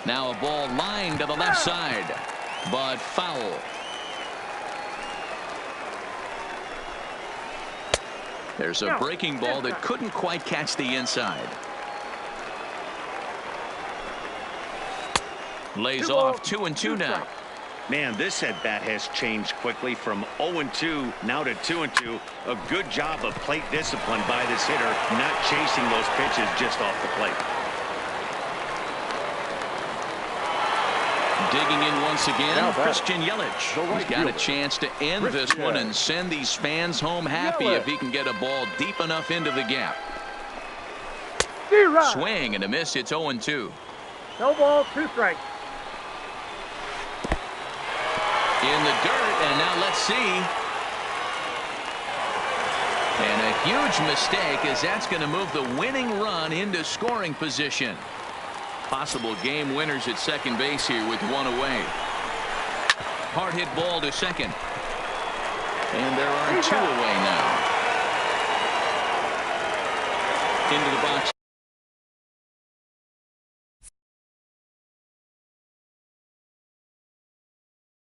Now a ball lined to the left side, but foul. There's a breaking ball that couldn't quite catch the inside. Lays off 2-2 now. Man, this at-bat has changed quickly from 0-2 now to 2-2. A good job of plate discipline by this hitter, not chasing those pitches just off the plate. Digging in once again, Christian Yelich. He's got a chance to end this one and send these fans home happy if he can get a ball deep enough into the gap. Swing and a miss. It's 0-2. No ball, 2 strikes. In the dirt, and now let's see. And a huge mistake, as that's going to move the winning run into scoring position. Possible game winners at second base here with 1 away. Hard hit ball to second. And there are 2 away now. Into the box.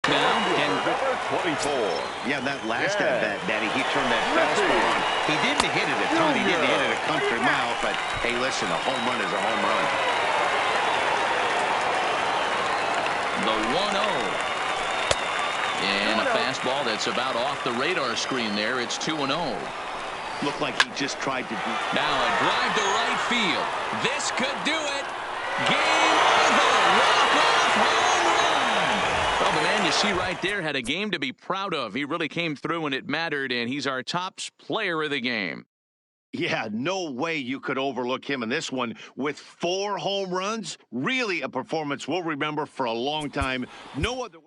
Now, 24. Yeah, that last at-bat, Daddy, he turned that fastball on. He didn't hit it a ton. He didn't hit it a country mile, but hey, listen, a home run is a home run. The 1-0. And a fastball that's about off the radar screen there. It's 2-0. Looked like he just tried to do. Now a drive to right field. This could do it. Game over. Walk-off home run. Well, the man you see right there had a game to be proud of. He really came through when it mattered, and he's our top player of the game. Yeah, no way you could overlook him in this one with 4 home runs. Really a performance we'll remember for a long time. No other way.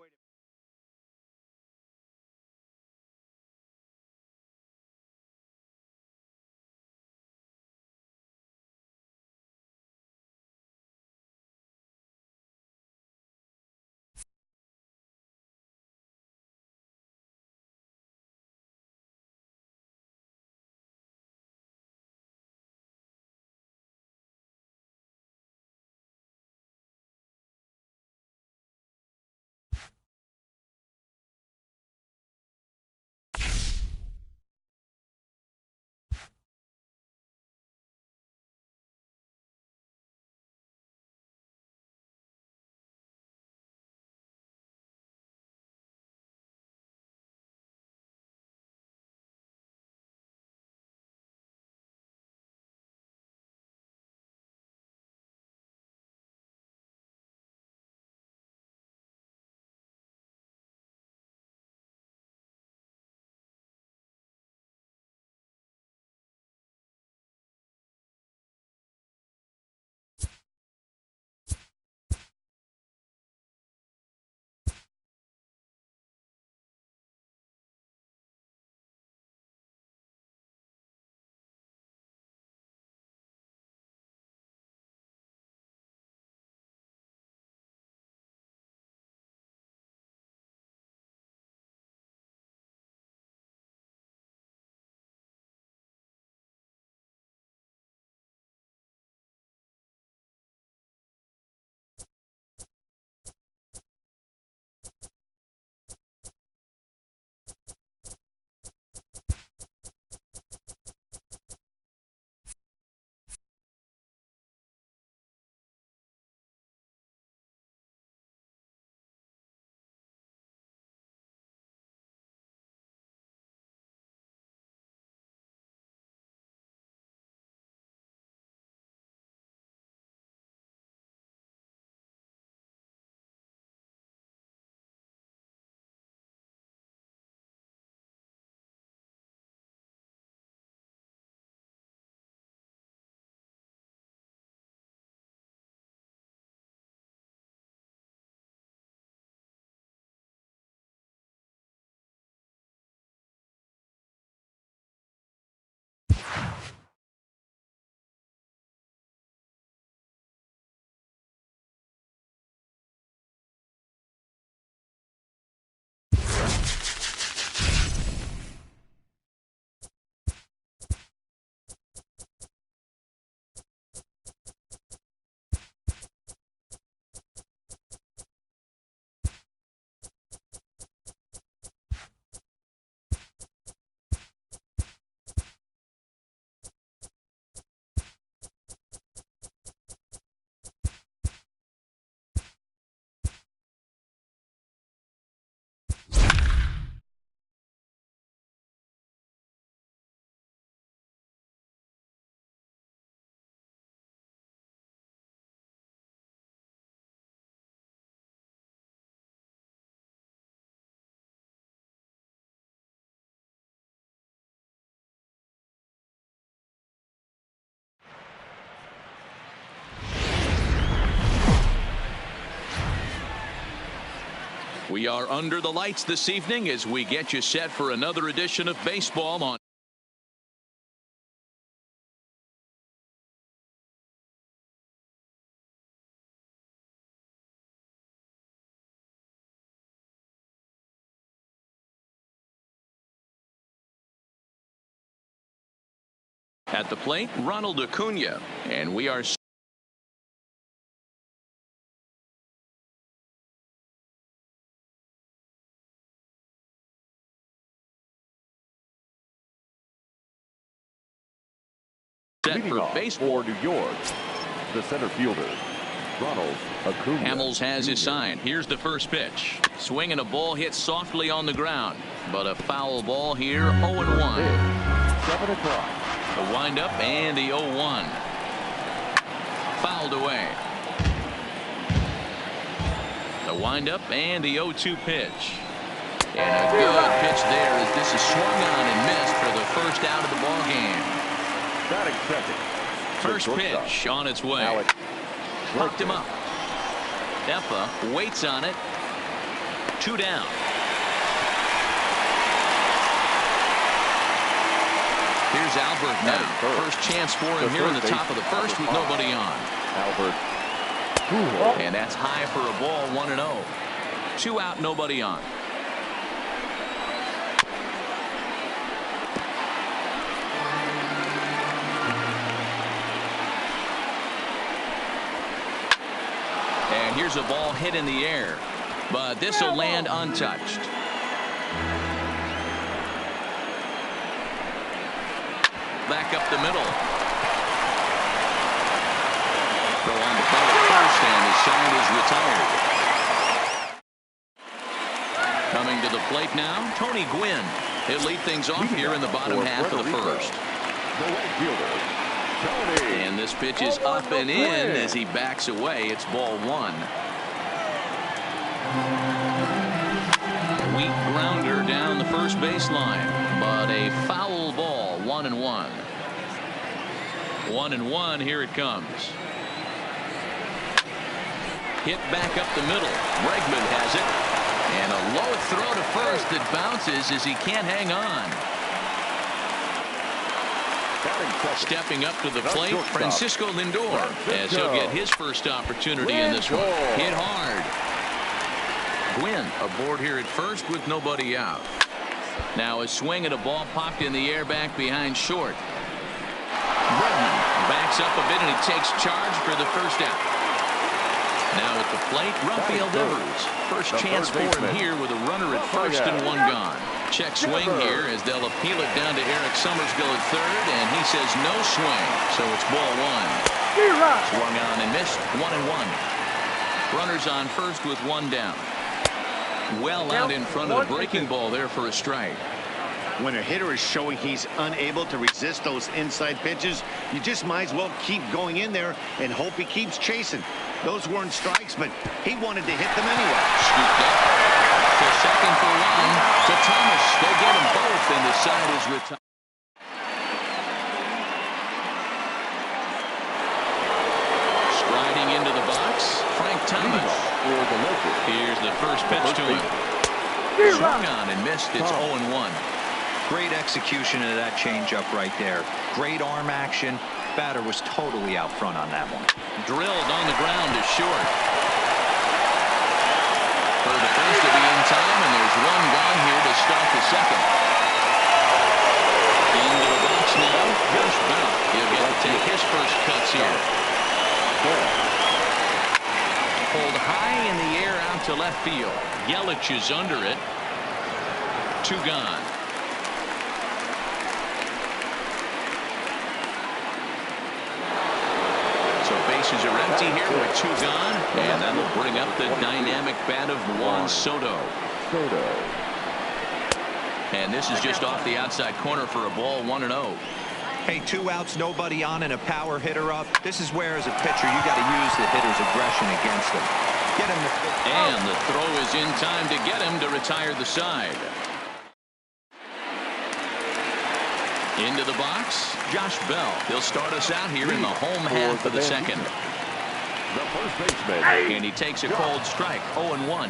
We are under the lights this evening as we get you set for another edition of baseball on at the plate, Ronald Acuna, and we are set Leading for off baseball. for New York, the center fielder, Ronald Acuna. Hamels has his Jr. sign. Here's the first pitch. Swinging a ball hit softly on the ground, but a foul ball here. 0-1. 7 o'clock. The windup and the 0-1. Fouled away. The windup and the 0-2 pitch. And a good pitch there as this is swung on and missed for the first out of the ball game. Batting second. First pitch on its way. Alex. Popped him up. Effa waits on it. 2 down. Here's Albert now. First chance for him here in the top of the first with nobody on. Albert. And that's high for a ball. 1-0. 2 out, nobody on. And here's a ball hit in the air, but this will land untouched. Back up the middle. Throw on the plate at first, and his side is retired. Coming to the plate now, Tony Gwynn. He'll lead things off here in the bottom half of the first. The right fielder, Tony. And this pitch is up and in as he backs away. It's ball 1. Weak grounder down the first baseline, but a foul ball. 1-1. 1-1. Here it comes. Hit back up the middle. Bregman has it. And a low throw to first that bounces as he can't hang on. Stepping up to the plate, Francisco Lindor, as he'll get his first opportunity in this one. Hit hard. Gwynn aboard here at first with nobody out. Now a swing at a ball popped in the air back behind short. Bregman backs up a bit and he takes charge for the first out. Now at the plate, Rafael Devers. First chance for him here with a runner at first and 1 gone. Check swing here as they'll appeal it down to Eric Summersgill at third, and he says no swing, so it's ball 1. Swung on and missed. 1-1. Runners on first with 1 down. Well out in front of the breaking ball there for a strike. When a hitter is showing he's unable to resist those inside pitches, you just might as well keep going in there and hope he keeps chasing. Those weren't strikes, but he wanted to hit them anyway. Scooped up to second for 1 to Thomas. They get them both, and the side is retired. Striding into the box, Frank Thomas. Here's the first pitch to him. Swung on and missed. It's 0-1. Great execution of that changeup right there. Great arm action. Batter was totally out front on that one. Drilled on the ground to short. For the first to be in time, and there's 1 gone here to start the second. Into the box now, Josh Bell. He'll get to take his first cuts here. Pulled high in the air out to left field. Yelich is under it. 2 gone. Bases are empty here with 2 gone, and that will bring up the dynamic bat of Juan Soto. And this is just off the outside corner for a ball. 1-0. Hey, 2 outs, nobody on, and a power hitter up. This is where, as a pitcher, you got to use the hitter's aggression against him. Get him the and the throw is in time to get him to retire the side. Into the box, Josh Bell. He'll start us out here in the home half of the second. the first baseman. And he takes a cold strike, 0-1.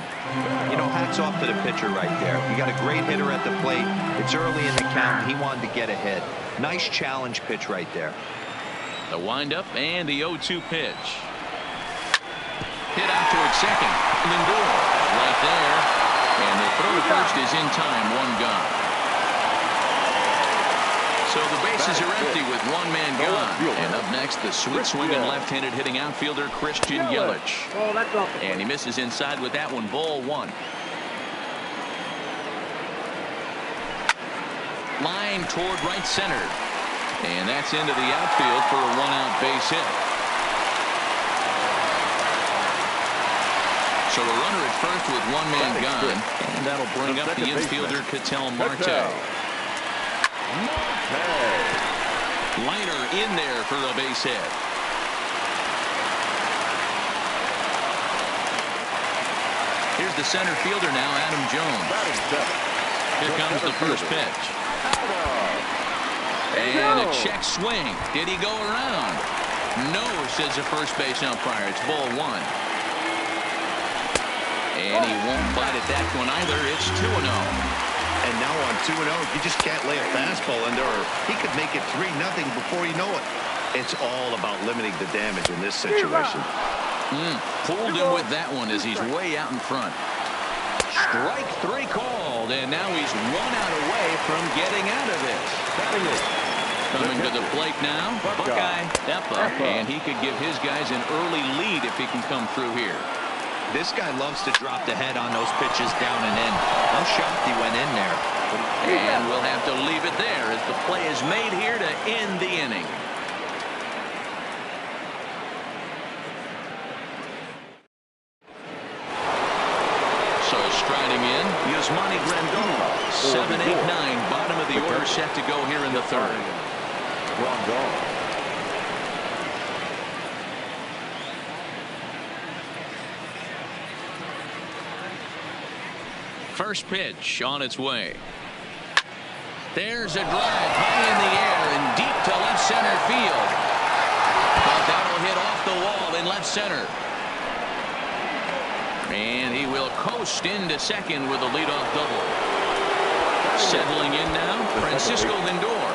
You know, hats off to the pitcher right there. You got a great hitter at the plate. It's early in the count, and he wanted to get ahead. Nice challenge pitch right there. The windup and the 0-2 pitch. Hit out towards second. Lindor right there. And the throw to first is in time. One gone. So the bases are empty with one man gone. And up next, the sweet swinging left-handed hitting outfielder Christian Yelich. Oh, that's off. And he misses inside with that one. Ball one. Line toward right center. And that's into the outfield for a one-out base hit. So a runner at first with one man gone. And that'll bring up the infielder Ketel Marte. Liner in there for a base hit. Here's the center fielder now, Adam Jones. Here comes the first pitch. And a check swing. Did he go around? No, says the first base umpire. It's ball one. And he won't bite at that one either. It's 2-0. And now on 2-0, you just can't lay a fastball in there, or he could make it 3-0 before you know it. It's all about limiting the damage in this situation. Pulled him with that one as he's way out in front. Strike three called, and now he's 1 out away from getting out of this. Coming to the plate now, Buckeye Eppa, and he could give his guys an early lead if he can come through here. This guy loves to drop the head on those pitches down and in. I'm shocked he went in there. And we'll have to leave it there as the play is made here to end the inning. So striding in, Yasmani Grandal. 7, 8, 9, bottom of the order set to go here in the third. First pitch on its way. There's a drive high in the air and deep to left center field. But that'll hit off the wall in left center. And he will coast into second with a leadoff double. Settling in now, Francisco Lindor.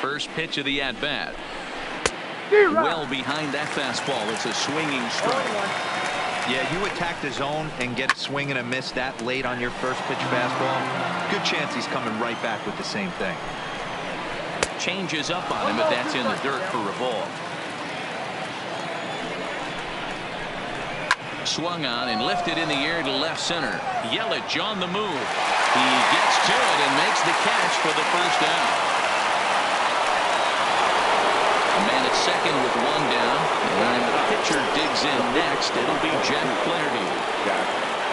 First pitch of the at-bat. Well behind that fastball. It's a swinging strike. Yeah, you attack the zone and get a swing and a miss that late on your first pitch fastball. Good chance he's coming right back with the same thing. Changes up on him, but that's in the dirt for a ball. Swung on and lifted in the air to left center. Yelich on the move. He gets to it and makes the catch for the first out. Man at second with one down, and the pitcher digs in next. It'll be Jack Flaherty.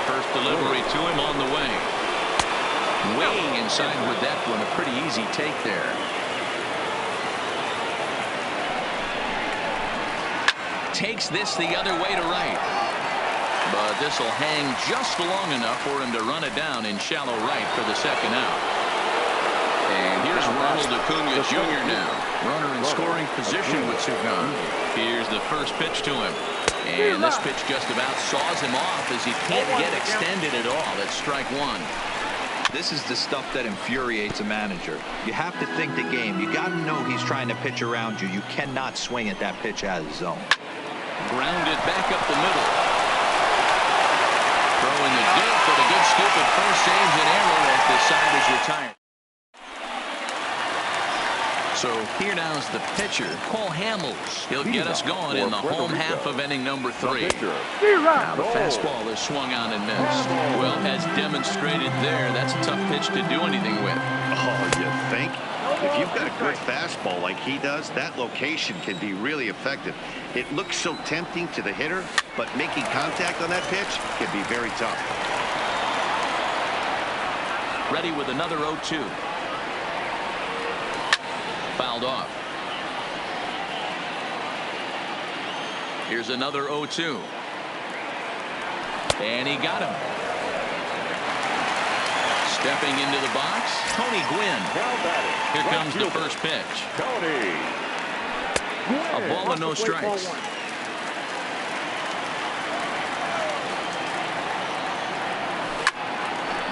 First delivery to him on the way. Way inside with that one. A pretty easy take there. Takes this the other way to right. But this will hang just long enough for him to run it down in shallow right for the second out. And here's Ronald Acuna Jr. now. Runner in scoring position with two gone. Here's the first pitch to him. And this pitch just about saws him off as he can't get extended at all. That's strike one. This is the stuff that infuriates a manager. You have to think the game. You got to know he's trying to pitch around you. You cannot swing at that pitch out of the zone. Grounded back up the middle. Throwing the dirt for the good scoop at first, saves an error as the side is retired. So here now is the pitcher, Cole Hamels. He'll get us going in the home half of inning number 3. Now the fastball is swung on and missed. Well, as demonstrated there, that's a tough pitch to do anything with. Oh, you think? If you've got a good fastball like he does, that location can be really effective. It looks so tempting to the hitter, but making contact on that pitch can be very tough. Ready with another 0-2. Fouled off. Here's another 0-2. And he got him. Stepping into the box, Tony Gwynn. Here comes the first pitch. A ball and no strikes.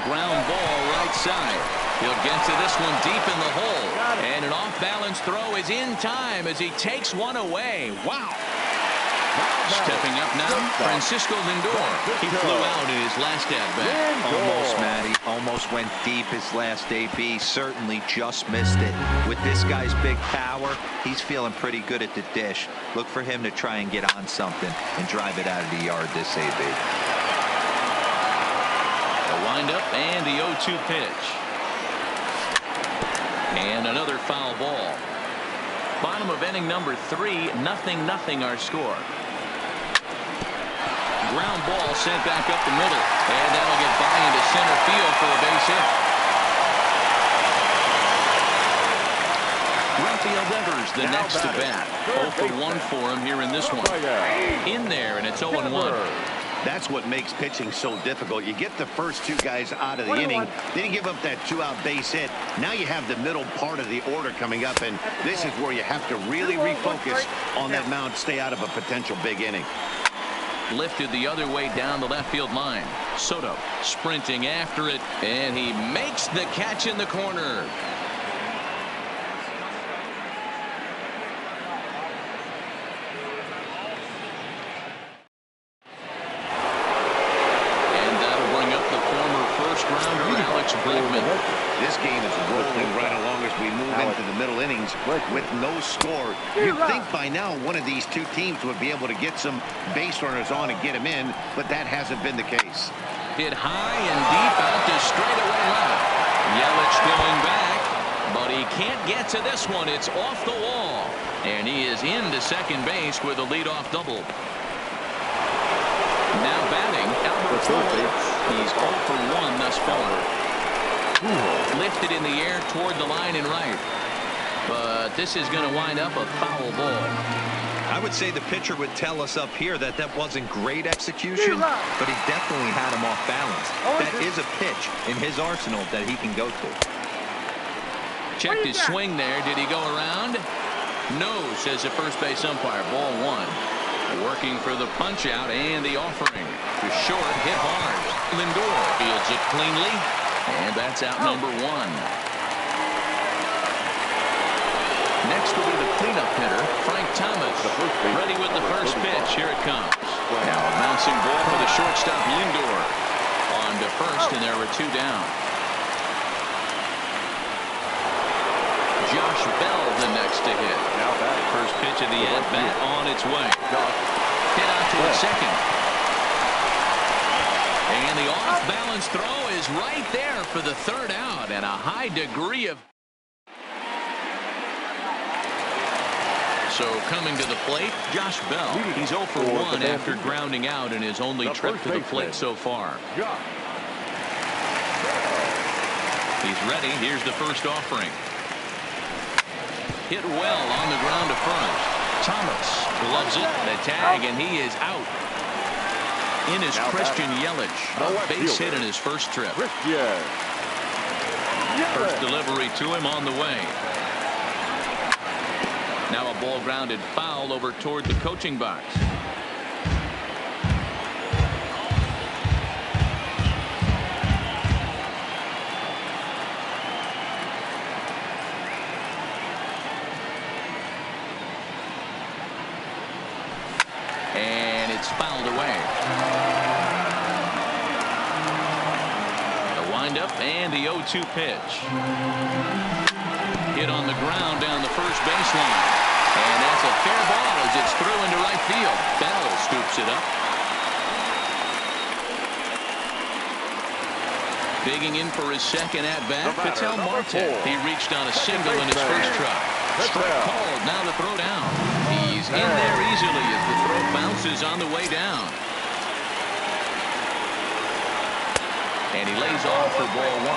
Ground ball right side. He'll get to this one deep in the hole. And an off-balance throw is in time as he takes one away. Wow. Stepping up now, Francisco Lindor. He flew out in his last at-bat. Almost, Matty. Almost went deep his last AB. Certainly just missed it. With this guy's big power, he's feeling pretty good at the dish. Look for him to try and get on something and drive it out of the yard this AB. A windup and the 0-2 pitch. And another foul ball. Bottom of inning number 3, 0-0 our score. Ground ball sent back up the middle, and that'll get by into center field for a base hit. Rafael Devers, the next to bat. 0 for 1 for him here in this one. In there, and it's 0-1. That's what makes pitching so difficult. You get the first 2 guys out of the inning, then you give up that 2-out base hit. Now you have the middle part of the order coming up, and this is where you have to really refocus on that mound, stay out of a potential big inning. Lifted the other way down the left field line. Soto sprinting after it, and he makes the catch in the corner. This game is rolling right along as we move into the middle innings with no score. You'd think by now one of these 2 teams would be able to get some base runners on and get them in, but that hasn't been the case. Hit high and deep out to straightaway left. Yelich going back, but he can't get to this one. It's off the wall, and he is into second base with a leadoff double. Now batting, Albert Pujols. He's 0 for 1 thus far. Lifted in the air toward the line and right. But this is going to wind up a foul ball. I would say the pitcher would tell us up here that that wasn't great execution, but he definitely had him off balance. That is a pitch in his arsenal that he can go to. Checked his swing there. Did he go around? No, says the first base umpire. Ball 1. Working for the punch out and the offering. To short, hit hard. Lindor fields it cleanly. And that's out number 1. Next will be the cleanup hitter, Frank Thomas. Ready with the first pitch. Here it comes. Now a bouncing ball for the shortstop, Lindor. On to first, and there were 2 down. Josh Bell, the next to hit. First pitch of the at-bat on its way. Hit out to a second. And the off-balance throw is right there for the 3rd out, and a high degree of... So coming to the plate, Josh Bell. He's 0 for 1 after grounding out in his only trip to the plate so far. He's ready. Here's the first offering. Hit well on the ground to first. Thomas gloves it, the tag, and he is out. In is Christian Yelich, a base hit in his first trip. First delivery to him on the way. Now a ball grounded foul over toward the coaching box. And it's fouled away. The windup and the 0-2 pitch. Hit on the ground down the first baseline. And that's a fair ball as it's through into right field. Bell scoops it up. Digging in for his second at-bat, Ketel Marte. He reached on a single in his first try. Strike called, now the throw down. He's in there easily as the throw bounces on the way down. And he lays off for ball 1.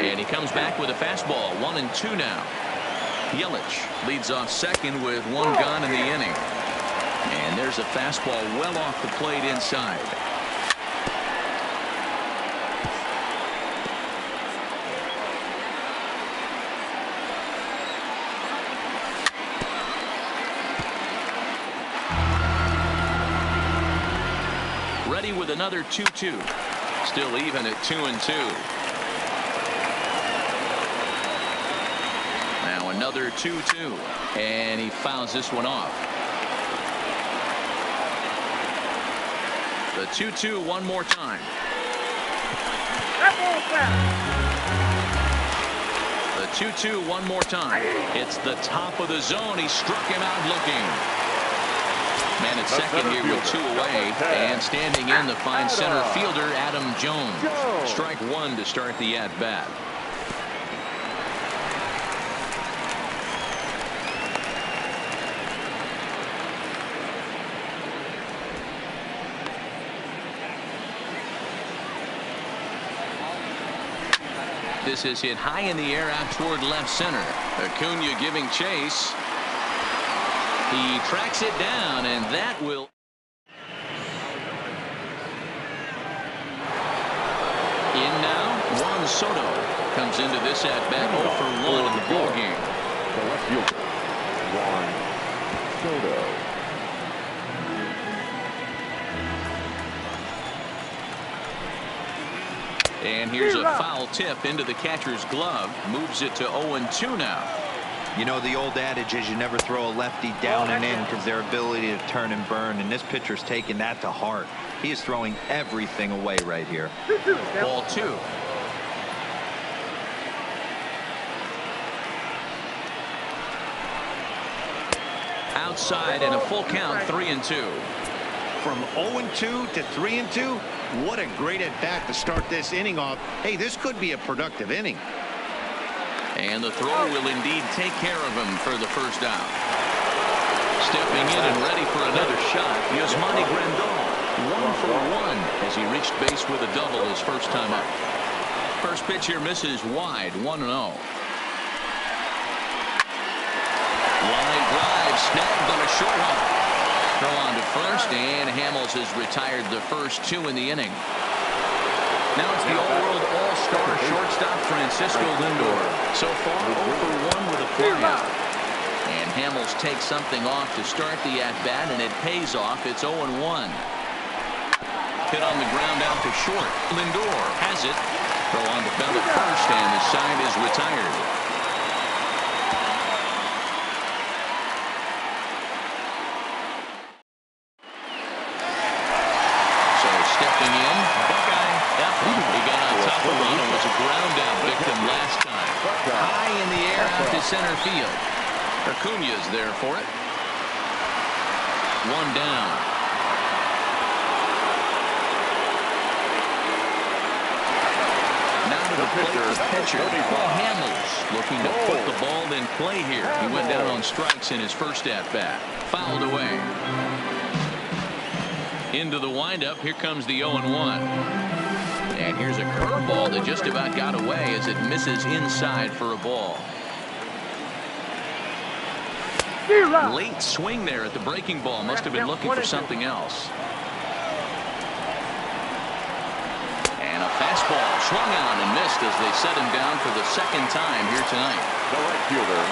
And he comes back with a fastball. 1-2 now. Yelich leads off second with 1 gone in the inning. And there's a fastball well off the plate inside. ready with another 2-2. Still even at 2-2. Now another 2-2. And he fouls this one off. The 2-2 one more time. The 2-2 one more time. It's the top of the zone. He struck him out looking. Man at second here with 2 away. And standing in the fine center fielder, Adam Jones. Strike 1 to start the at-bat. This is hit high in the air out toward left center. Acuna giving chase. He tracks it down, and that will. In now, Juan Soto comes into this at bat 0 for 1 in the ball game. The left fielder, Juan Soto. And here's a foul tip into the catcher's glove. Moves it to 0-2 now. You know, the old adage is you never throw a lefty down and in because their ability to turn and burn, and this pitcher's taking that to heart. He is throwing everything away right here. Ball 2. Outside and a full count, 3-2. From 0-2 to 3-2, what a great at-bat to start this inning off. Hey, this could be a productive inning. And the throw will indeed take care of him for the first out. Stepping in and ready for another shot, Yasmani Grandal. 1 for 1 as he reached base with a double his first time up. First pitch here misses wide, 1-0. Line drive snagged on a short hop. Throw on to first, and Hamels has retired the first 2 in the inning. Now it's the all-world all-star shortstop Francisco Lindor. So far, 0 for 1 with a flyout. And Hamels takes something off to start the at-bat, and it pays off. It's 0-1. Hit on the ground out to short. Lindor has it. Throw on to Bell at first, and the side is retired. High in the air out to center field. Acuna's there for it. 1 down. Now to the plate, the pitcher, Paul Hamels, looking to put the ball in play here. He went down on strikes in his first at-bat. Fouled away. Into the windup. Here comes the 0-1. And here's a curveball that just about got away as it misses inside for a ball. Late swing there at the breaking ball. Must have been looking for something else. And a fastball swung on and missed as they set him down for the second time here tonight. The right fielder,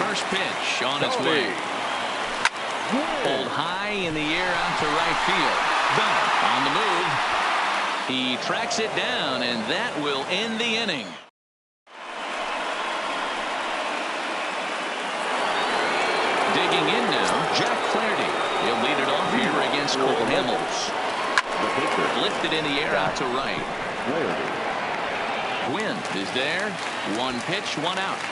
first pitch on its way. Pulled high in the air out to right field. Bell on the move. He tracks it down, and that will end the inning. Digging in now, Jack Flaherty. He'll lead it off here against Cole Hamels. Lifted in the air out to right. Gwynn is there. 1 pitch, 1 out.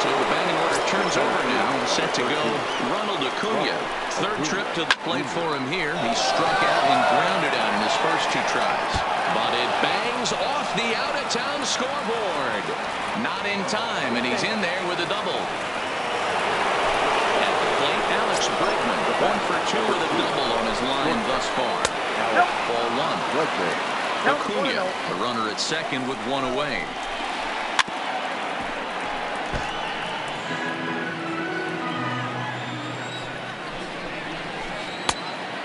So the batting order turns over now and set to go Ronald Acuna. Third trip to the plate for him here. He struck out and grounded out in his first 2 tries. But it bangs off the out-of-town scoreboard. Not in time, and he's in there with a double. At the plate, Alex Bregman, 1 for 2 with a double on his line thus far. Ball 1. Acuna, the runner at second with 1 away.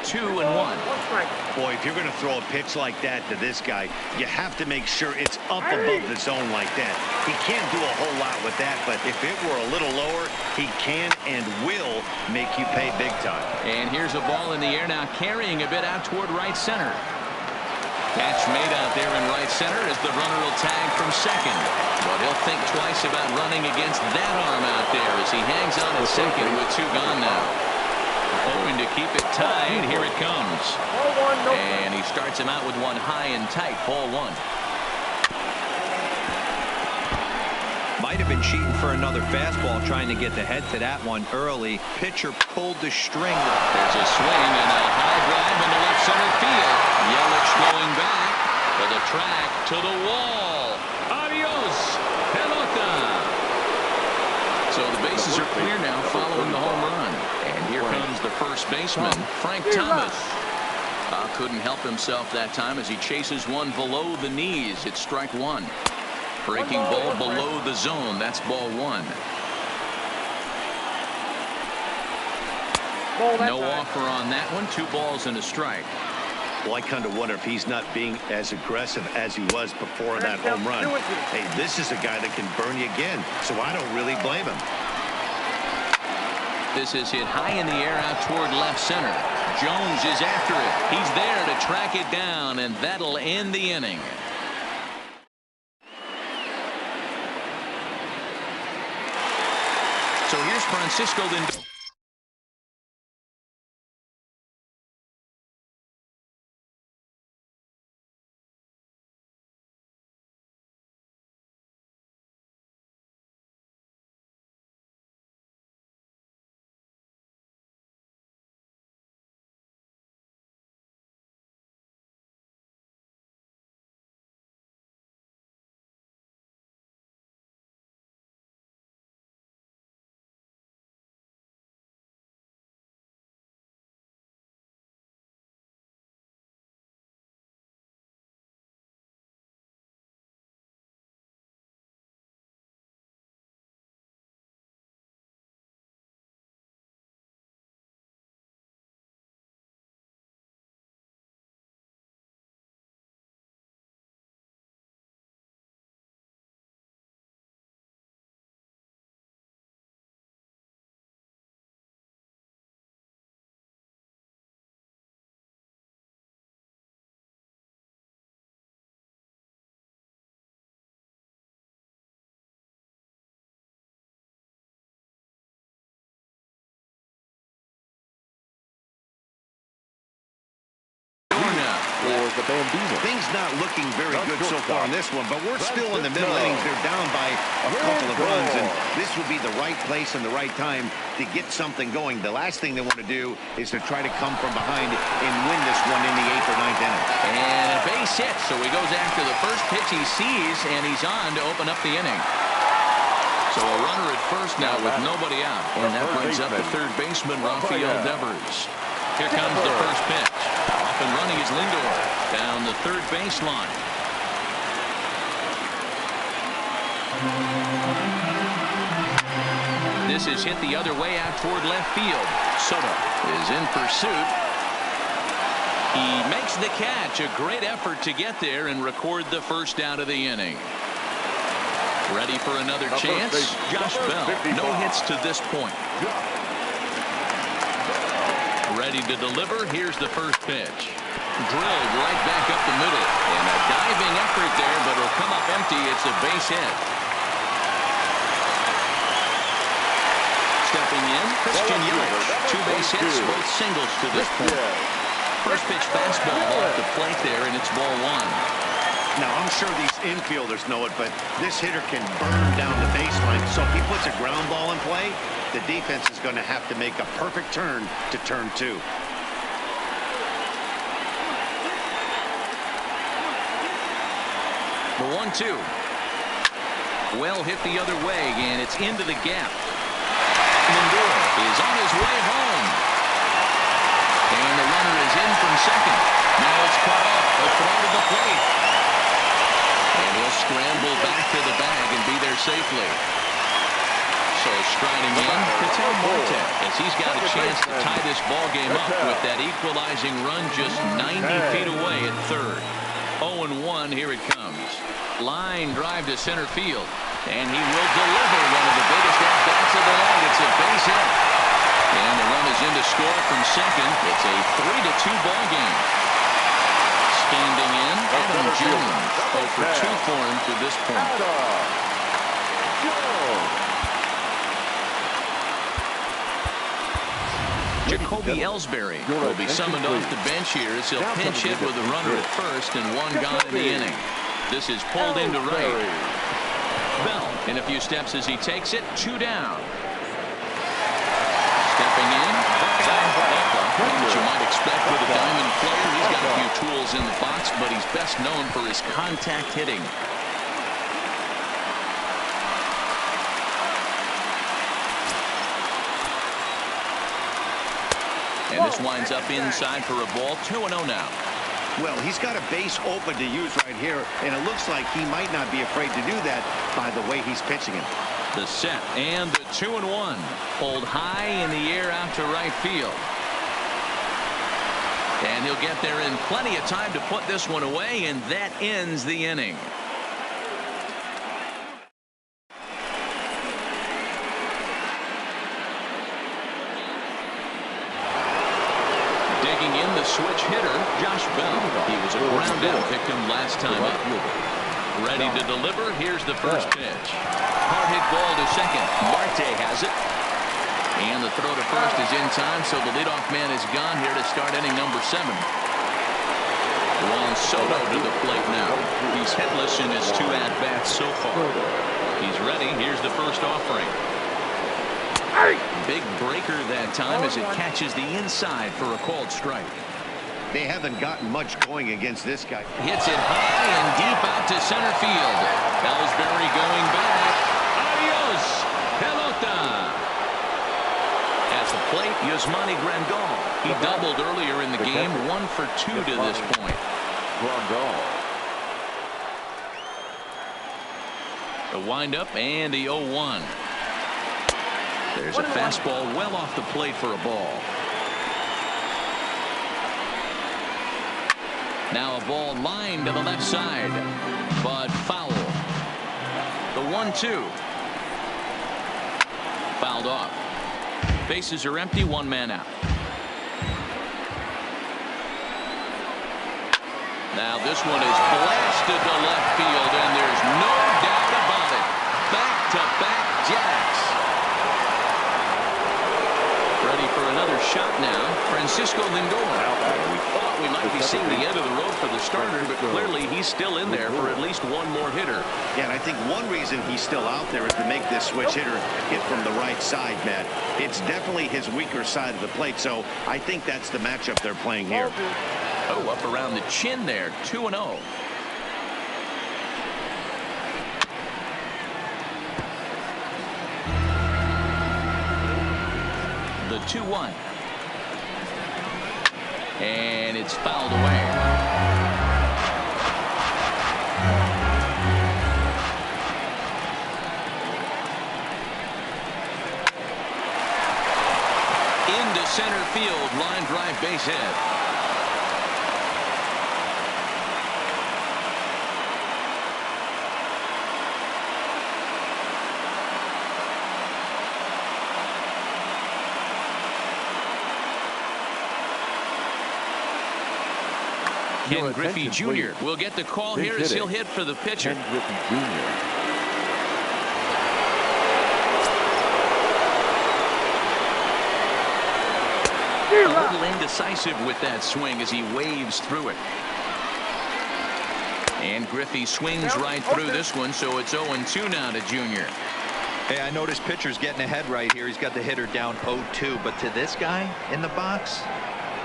2-1. One strike. Boy, if you're going to throw a pitch like that to this guy, you have to make sure it's up above the zone like that. He can't do a whole lot with that, but if it were a little lower, he can and will make you pay big time. And here's a ball in the air now, carrying a bit out toward right center. Catch made out there in right center as the runner will tag from second. But he'll think twice about running against that arm out there as he hangs on at second with 2 gone now. Hoping to keep it tied. Here it comes. Ball 1, no. And he starts him out with one high and tight. Ball 1. Might have been cheating for another fastball, trying to get the head to that one early. Pitcher pulled the string. There's a swing and a high drive into left center field. Yelich going back to the track, to the wall. Adios, pelota. So the bases are clear now following the home run. And here comes the first baseman, Frank Thomas. Couldn't help himself that time as he chases one below the knees. It's strike 1. Breaking ball below the zone. That's ball 1. No offer on that one. 2 balls and a strike. Well, I kind of wonder if he's not being as aggressive as he was before that home run. Hey, this is a guy that can burn you again, so I don't really blame him. This is hit high in the air out toward left center. Jones is after it. He's there to track it down, and that'll end the inning. So here's Francisco Lindor. The Bambino. Things not looking very good so far in this one, but we're still in the middle innings. They're down by a couple of runs, and this would be the right place and the right time to get something going. The last thing they want to do is to try to come from behind and win this one in the 8th or 9th inning. And a base hit, so he goes after the first pitch he sees, and he's on to open up the inning. So a runner at first now with nobody out, and that brings up the third baseman, Rafael Devers. Here comes the first pitch. Off and running is Lindor down the third baseline. This is hit the other way out toward left field. Soto is in pursuit. He makes the catch. A great effort to get there and record the first out of the inning. Ready for another chance? Josh Bell. No hits to this point. Ready to deliver. Here's the first pitch. Drilled right back up the middle. And a diving effort there, but it'll come up empty. It's a base hit. Stepping in, Christian Yelich. 2 base hits, both singles to this point. First pitch fastball off the plate there, and it's ball 1. Now, I'm sure these infielders know it, but this hitter can burn down the baseline. So if he puts a ground ball in play, the defense is going to have to make a perfect turn to turn 2. The 1-2. Well hit the other way, and it's into the gap. Lindor is on his way home. And the runner is in from second. Now it's caught up. A throw to the plate. And he'll scramble back to the bag and be there safely. So So striding in to tell Marte as he's got a chance to tie this ball game up with that equalizing run just 90 feet away at third. 0-1, here it comes. Line drive to center field, and he will deliver one of the biggest at-bats of the night. It's a base hit, and the run is in to score from second. It's a 3-2 ball game. Standing in, Adam Jones, 0 for 2 for him to this point. Jacoby Ellsbury will be summoned off the bench here as he'll pinch hit with a runner at first and one gone in the inning. This is pulled into right. Bell in a few steps as he takes it, 2 down. Stepping in, what you might expect with a diamond player. He's got a few tools in the box, but he's best known for his contact hitting. And this winds up inside for a ball. 2-0 now. Well, he's got a base open to use right here, and it looks like he might not be afraid to do that by the way he's pitching it. The set and the 2-1. Pulled high in the air out to right field. And he'll get there in plenty of time to put this one away, and that ends the inning. Digging in, the switch hitter, Josh Bell. He was a ground out victim last time up. Ready to deliver. Here's the first pitch. Hard hit ball to second. Marte has it. And the throw to first is in time, so the leadoff man is gone here to start inning number 7. Juan Soto to the plate now. He's hitless in his 2 at-bats so far. He's ready. Here's the first offering. Big breaker that time as it catches the inside for a called strike. They haven't gotten much going against this guy. Hits it high and deep out to center field. Ellsbury going back. Adios, pelota. At the plate, Yasmani Grandal. He doubled earlier in the game, 1 for 2 to this point. The windup and the 0-1. There's a fastball well off the plate for a ball. Now a ball lined to the left side, but foul. The 1-2. Fouled off. Bases are empty, 1 man out. Now this one is blasted to left field, and there's no doubt about it. Back-to-back jacks. Ready for another shot now. Francisco Lindor. We thought we might be seeing the end of the road for the starter, but clearly he's still in there for at least 1 more hitter. Yeah, and I think one reason he's still out there is to make this switch hitter hit from the right side, Matt. It's definitely his weaker side of the plate, so I think that's the matchup they're playing here. Oh, up around the chin there, 2-0. The 2-1. And it's fouled away. Into center field, line drive, base hit. Ken Griffey Jr. will get the call here as he'll hit for the pitcher. Ken Griffey Jr. A little indecisive with that swing as he waves through it. And Griffey swings right through this one, so it's 0-2 now to Jr. Hey, I noticed pitcher's getting ahead right here. He's got the hitter down 0-2, but to this guy in the box,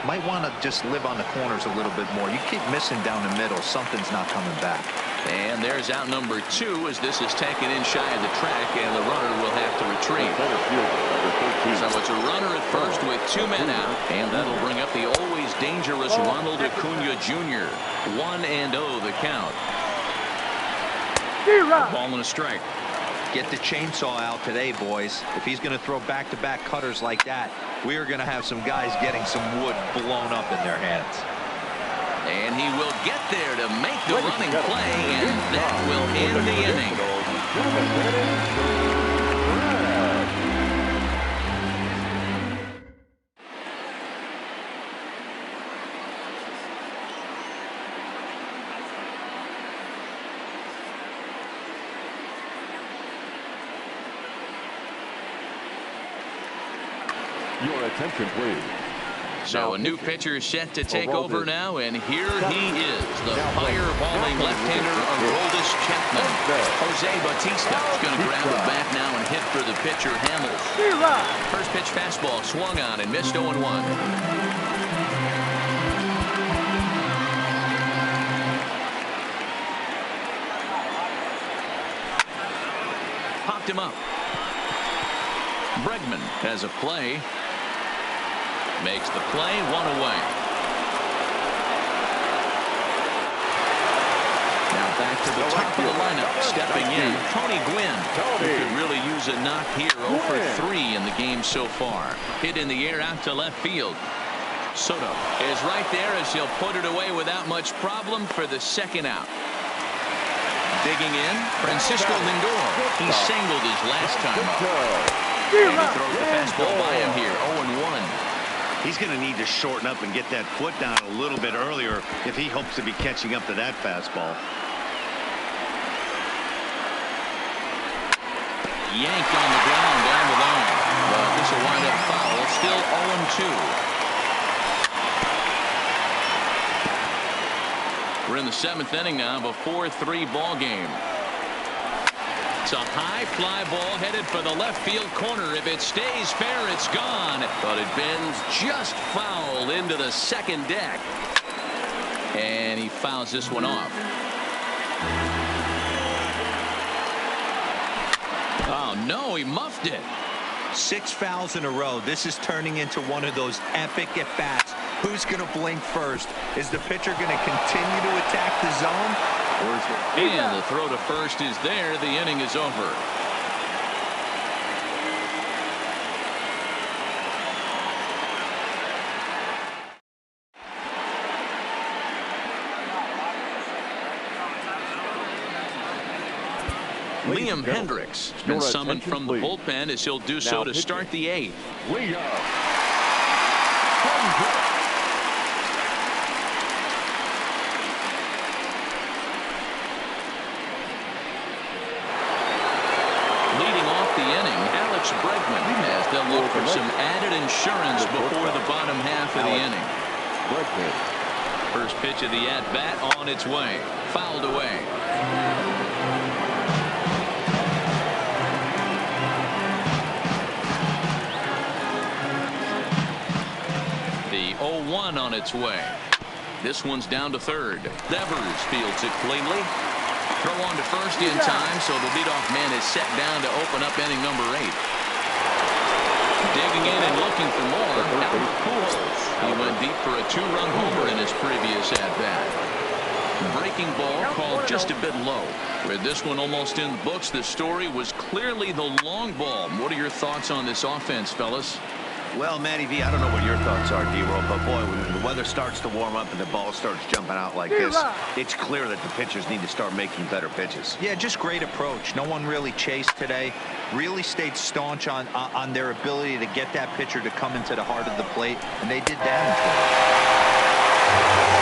might want to just live on the corners a little bit more. You keep missing down the middle, something's not coming back. And there's out number 2 as this is taken in shy of the track, and the runner will have to retreat. So it's a runner at first with 2 men out, and that'll bring up the always dangerous Ronald Acuna Jr. 1-0 the count. Ball and a strike. Get the chainsaw out today, boys. If he's going to throw back-to-back cutters like that, we are going to have some guys getting some wood blown up in their hands. And he will get there to make the running play, and that will end the inning. Your attention, please. So a new pitcher is set to take over now, and here he is, the fireballing left-hander Aroldis Chapman. Jose Bautista is going to grab the bat now and hit for the pitcher Hamels. First pitch fastball swung on and missed 0-1. Popped him up. Bregman has a play. Makes the play, one away. Now back to the top of the lineup. Stepping in, Tony Gwynn. Who could really use a knock here. 0 for 3 in the game so far. Hit in the air out to left field. Soto is right there as he'll put it away without much problem for the second out. Digging in, Francisco Lindor. He singled his last time up. And he throws the fastball by him here, 0-1. He's going to need to shorten up and get that foot down a little bit earlier if he hopes to be catching up to that fastball. Yanked on the ground down the line. But this will wind up foul. It's still 0-2. We're in the 7th inning now of a 4-3 ball game. It's a high fly ball headed for the left field corner. If it stays fair, it's gone. But it bends just foul into the second deck. And he fouls this one off. Oh, no, he muffed it. 6 fouls in a row. This is turning into one of those epic at-bats. Who's going to blink first? Is the pitcher going to continue to attack the zone? And the throw to first is there. The inning is over. Liam Hendricks has been summoned from the bullpen as he'll do so to start the 8th. Bregman as they'll look for some added insurance before the bottom half of the inning. First pitch of the at-bat on its way. Fouled away. The 0-1 on its way. This one's down to third. Devers fields it cleanly. Throw on to first in time, so the leadoff man is set down to open up inning number 8. Digging in and looking for more. Albert Pujols. He went deep for a 2-run homer in his previous at-bat. Breaking ball called just a bit low. With this one almost in the books, the story was clearly the long ball. What are your thoughts on this offense, fellas? Well, Matty V, I don't know what your thoughts are, D-Roll, but boy, when the weather starts to warm up and the ball starts jumping out like this, it's clear that the pitchers need to start making better pitches. Yeah, just great approach. No one really chased today. Really stayed staunch on their ability to get that pitcher to come into the heart of the plate, and they did damage with it.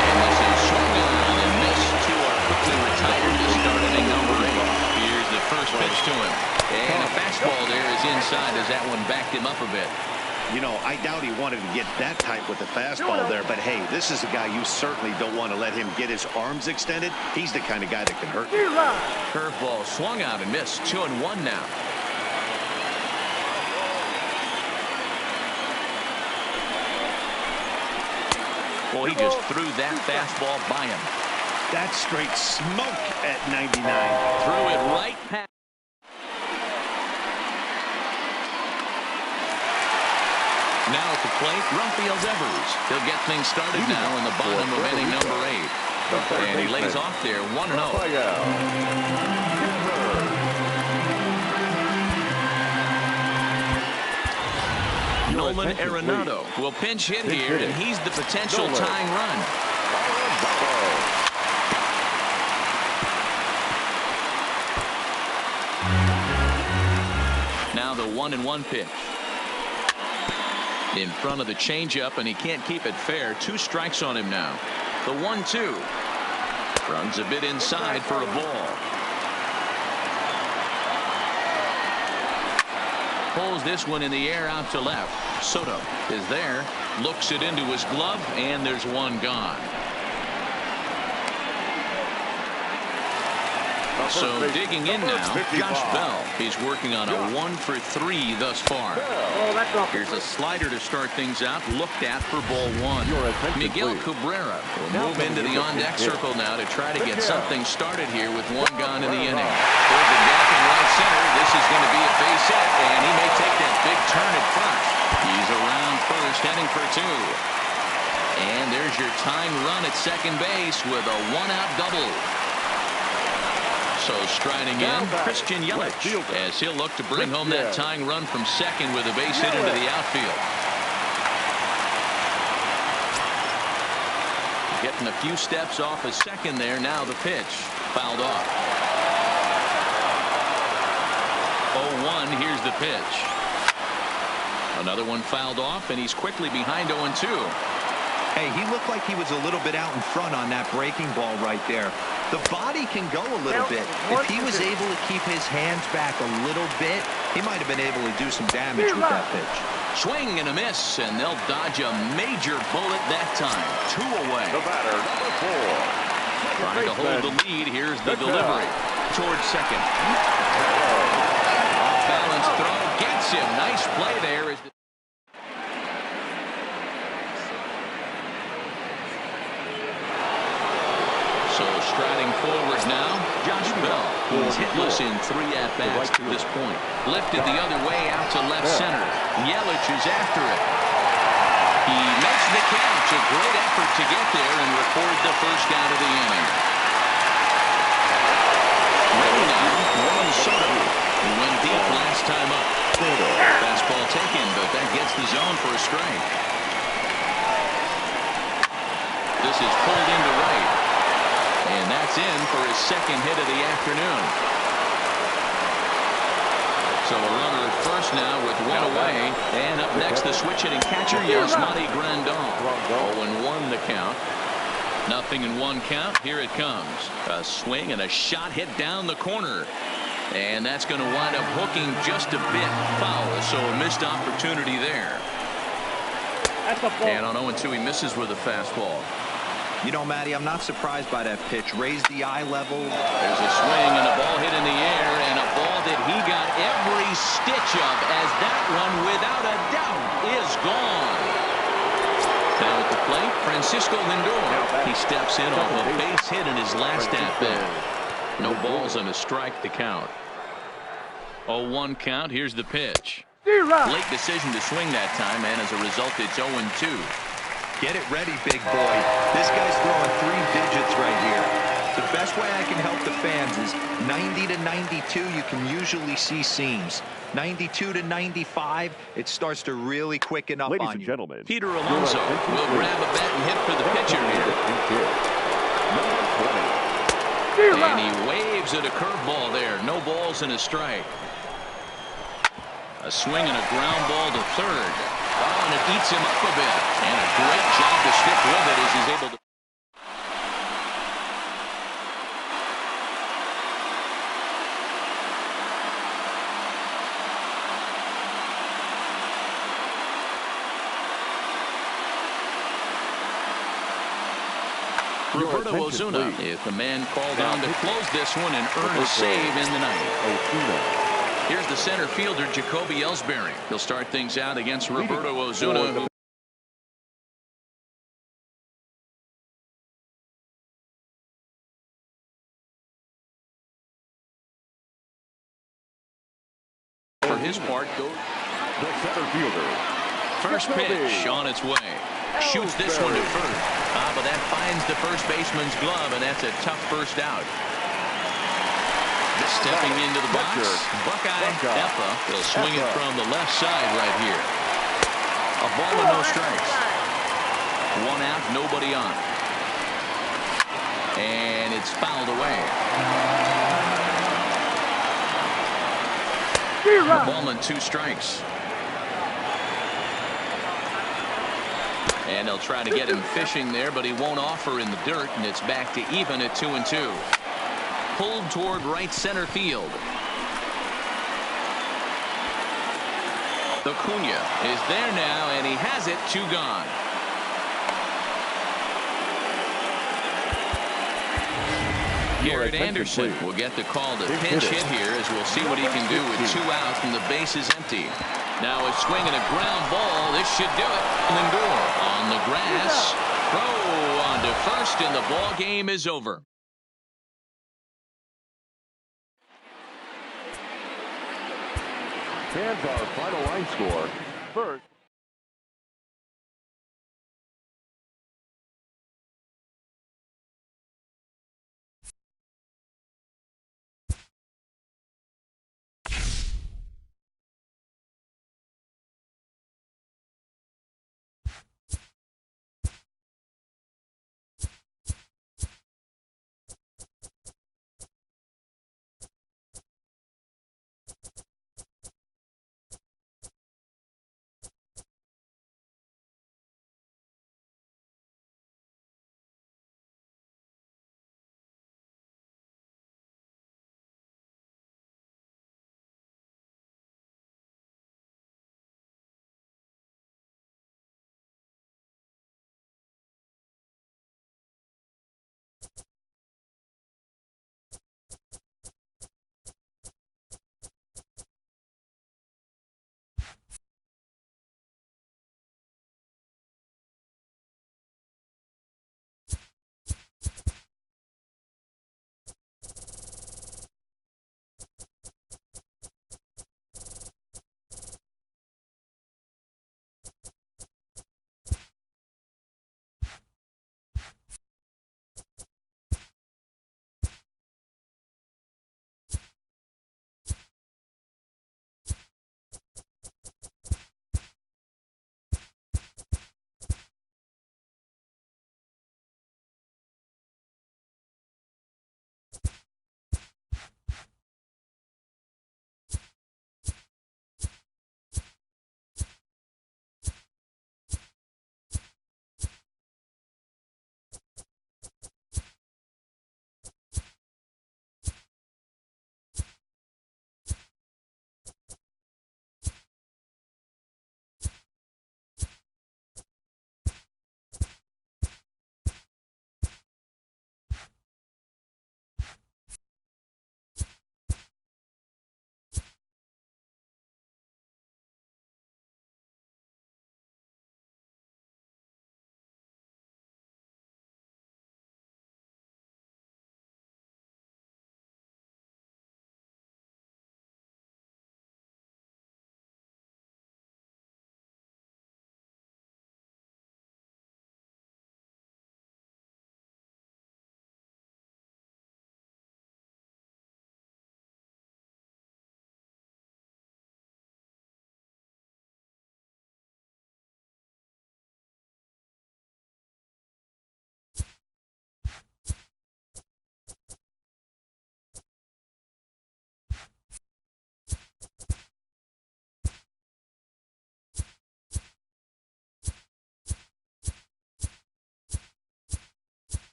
And this is swung on and missed. 2 are quickly retired to start inning number 8. Here's the first pitch to him. And a fastball there is inside as that one backed him up a bit. You know, I doubt he wanted to get that tight with the fastball there, but hey, this is a guy you certainly don't want to let him get his arms extended. He's the kind of guy that can hurt you. Curveball swung out and missed. 2-1 now. Well, he just threw that fastball by him. That's straight smoke at 99. Threw it right past. Now at the plate, Rafael Devers. He'll get things started now in the bottom of inning number 8. And he lays off there, 1-0. Nolan Arenado will pinch hit here, and he's the potential tying run. Now the 1-1 pitch. In front of the changeup, and he can't keep it fair. 2 strikes on him now. The 1-2. Runs a bit inside for a ball. Pulls this one in the air out to left. Soto is there. Looks it into his glove, and there's one gone. So digging in now, Josh Bell. He's working on a 1-for-3 thus far. Here's a slider to start things out. Looked at for ball 1. Miguel Cabrera will move into the on-deck circle now to try to get something started here with 1 gone in the inning. Toward the deck in right center. This is going to be a base hit, and he may take that big turn at first. He's around first, heading for 2. And there's your tying run at second base with a 1-out double. So striding in, Christian Yelich, as he'll look to bring home that tying run from second with a base hit into the outfield. Getting a few steps off of second there. Now the pitch. Fouled off. 0-1. Here's the pitch. Another one fouled off, and he's quickly behind 0-2. Hey, he looked like he was a little bit out in front on that breaking ball right there. The body can go a little bit. If he was able to keep his hands back a little bit, he might have been able to do some damage with that pitch. Swing and a miss, and they'll dodge a major bullet that time. 2 away. The batter, number 4. Trying to hold the lead. Here's the delivery. Towards second. Off balance throw. Gets him. Nice play there. So striding forward now, Josh Bell. He's hitless in 3 at-bats to this point. Lifted the other way out to left center. Yelich is after it. He makes the catch. A great effort to get there and record the first out of the inning. Ready now, Juan Soto, who went deep last time up. Fastball taken, but that gets the zone for a strike. This is pulled into right. And that's in for his second hit of the afternoon. So a runner at first now with 1 away. And up next, the switch-hitting catcher, Yasmani Grandal. 0-1 the count. 0-1 count. Here it comes. A swing and a shot hit down the corner. And that's going to wind up hooking just a bit foul. So a missed opportunity there. And on 0-2, he misses with a fastball. You know, Matty, I'm not surprised by that pitch. Raise the eye level. There's a swing and a ball hit in the air, and a ball that he got every stitch of, as that one, without a doubt, is gone. Down at the plate, Francisco Lindor. He steps in off a base hit in his last at-bat. No balls and a strike to count. 0-1 count. Here's the pitch. Late decision to swing that time, and as a result, it's 0-2. Get it ready, big boy. This guy's throwing 3 digits right here. The best way I can help the fans is 90 to 92, you can usually see seams. 92 to 95, it starts to really quicken up Ladies on and you. gentlemen, Peter Alonso will grab a bat and hit for the pitcher here. And he waves at a curveball there. No balls and a strike. A swing and a ground ball to third. Oh, and it eats him up a bit. And a great job to stick with it as he's able to. Roberto Ozuna is the man called on to close this one and earn a save in the ninth. Here's the center fielder, Jacoby Ellsbury. He'll start things out against Roberto Ozuna. For his part, goes the center fielder. First pitch on its way. Shoots this one to first. But that finds the first baseman's glove, and that's a tough first out. Stepping into the box, Buckeye Effa will swing it from the left side right here. A ball and no strikes. One out, nobody on. And it's fouled away. A ball and 2 strikes. And they'll try to get him fishing there, but he won't offer in the dirt, and it's back to even at 2-2. Pulled toward right center field. Acuna is there now, and he has it. 2 gone. Garrett Anderson will get the call to pinch hit here, as we'll see what he can do with 2 outs and the base is empty. Now a swing and a ground ball. This should do it. Lindor on the grass. Throw on to first, and the ball game is over. Fans, our final line score. First.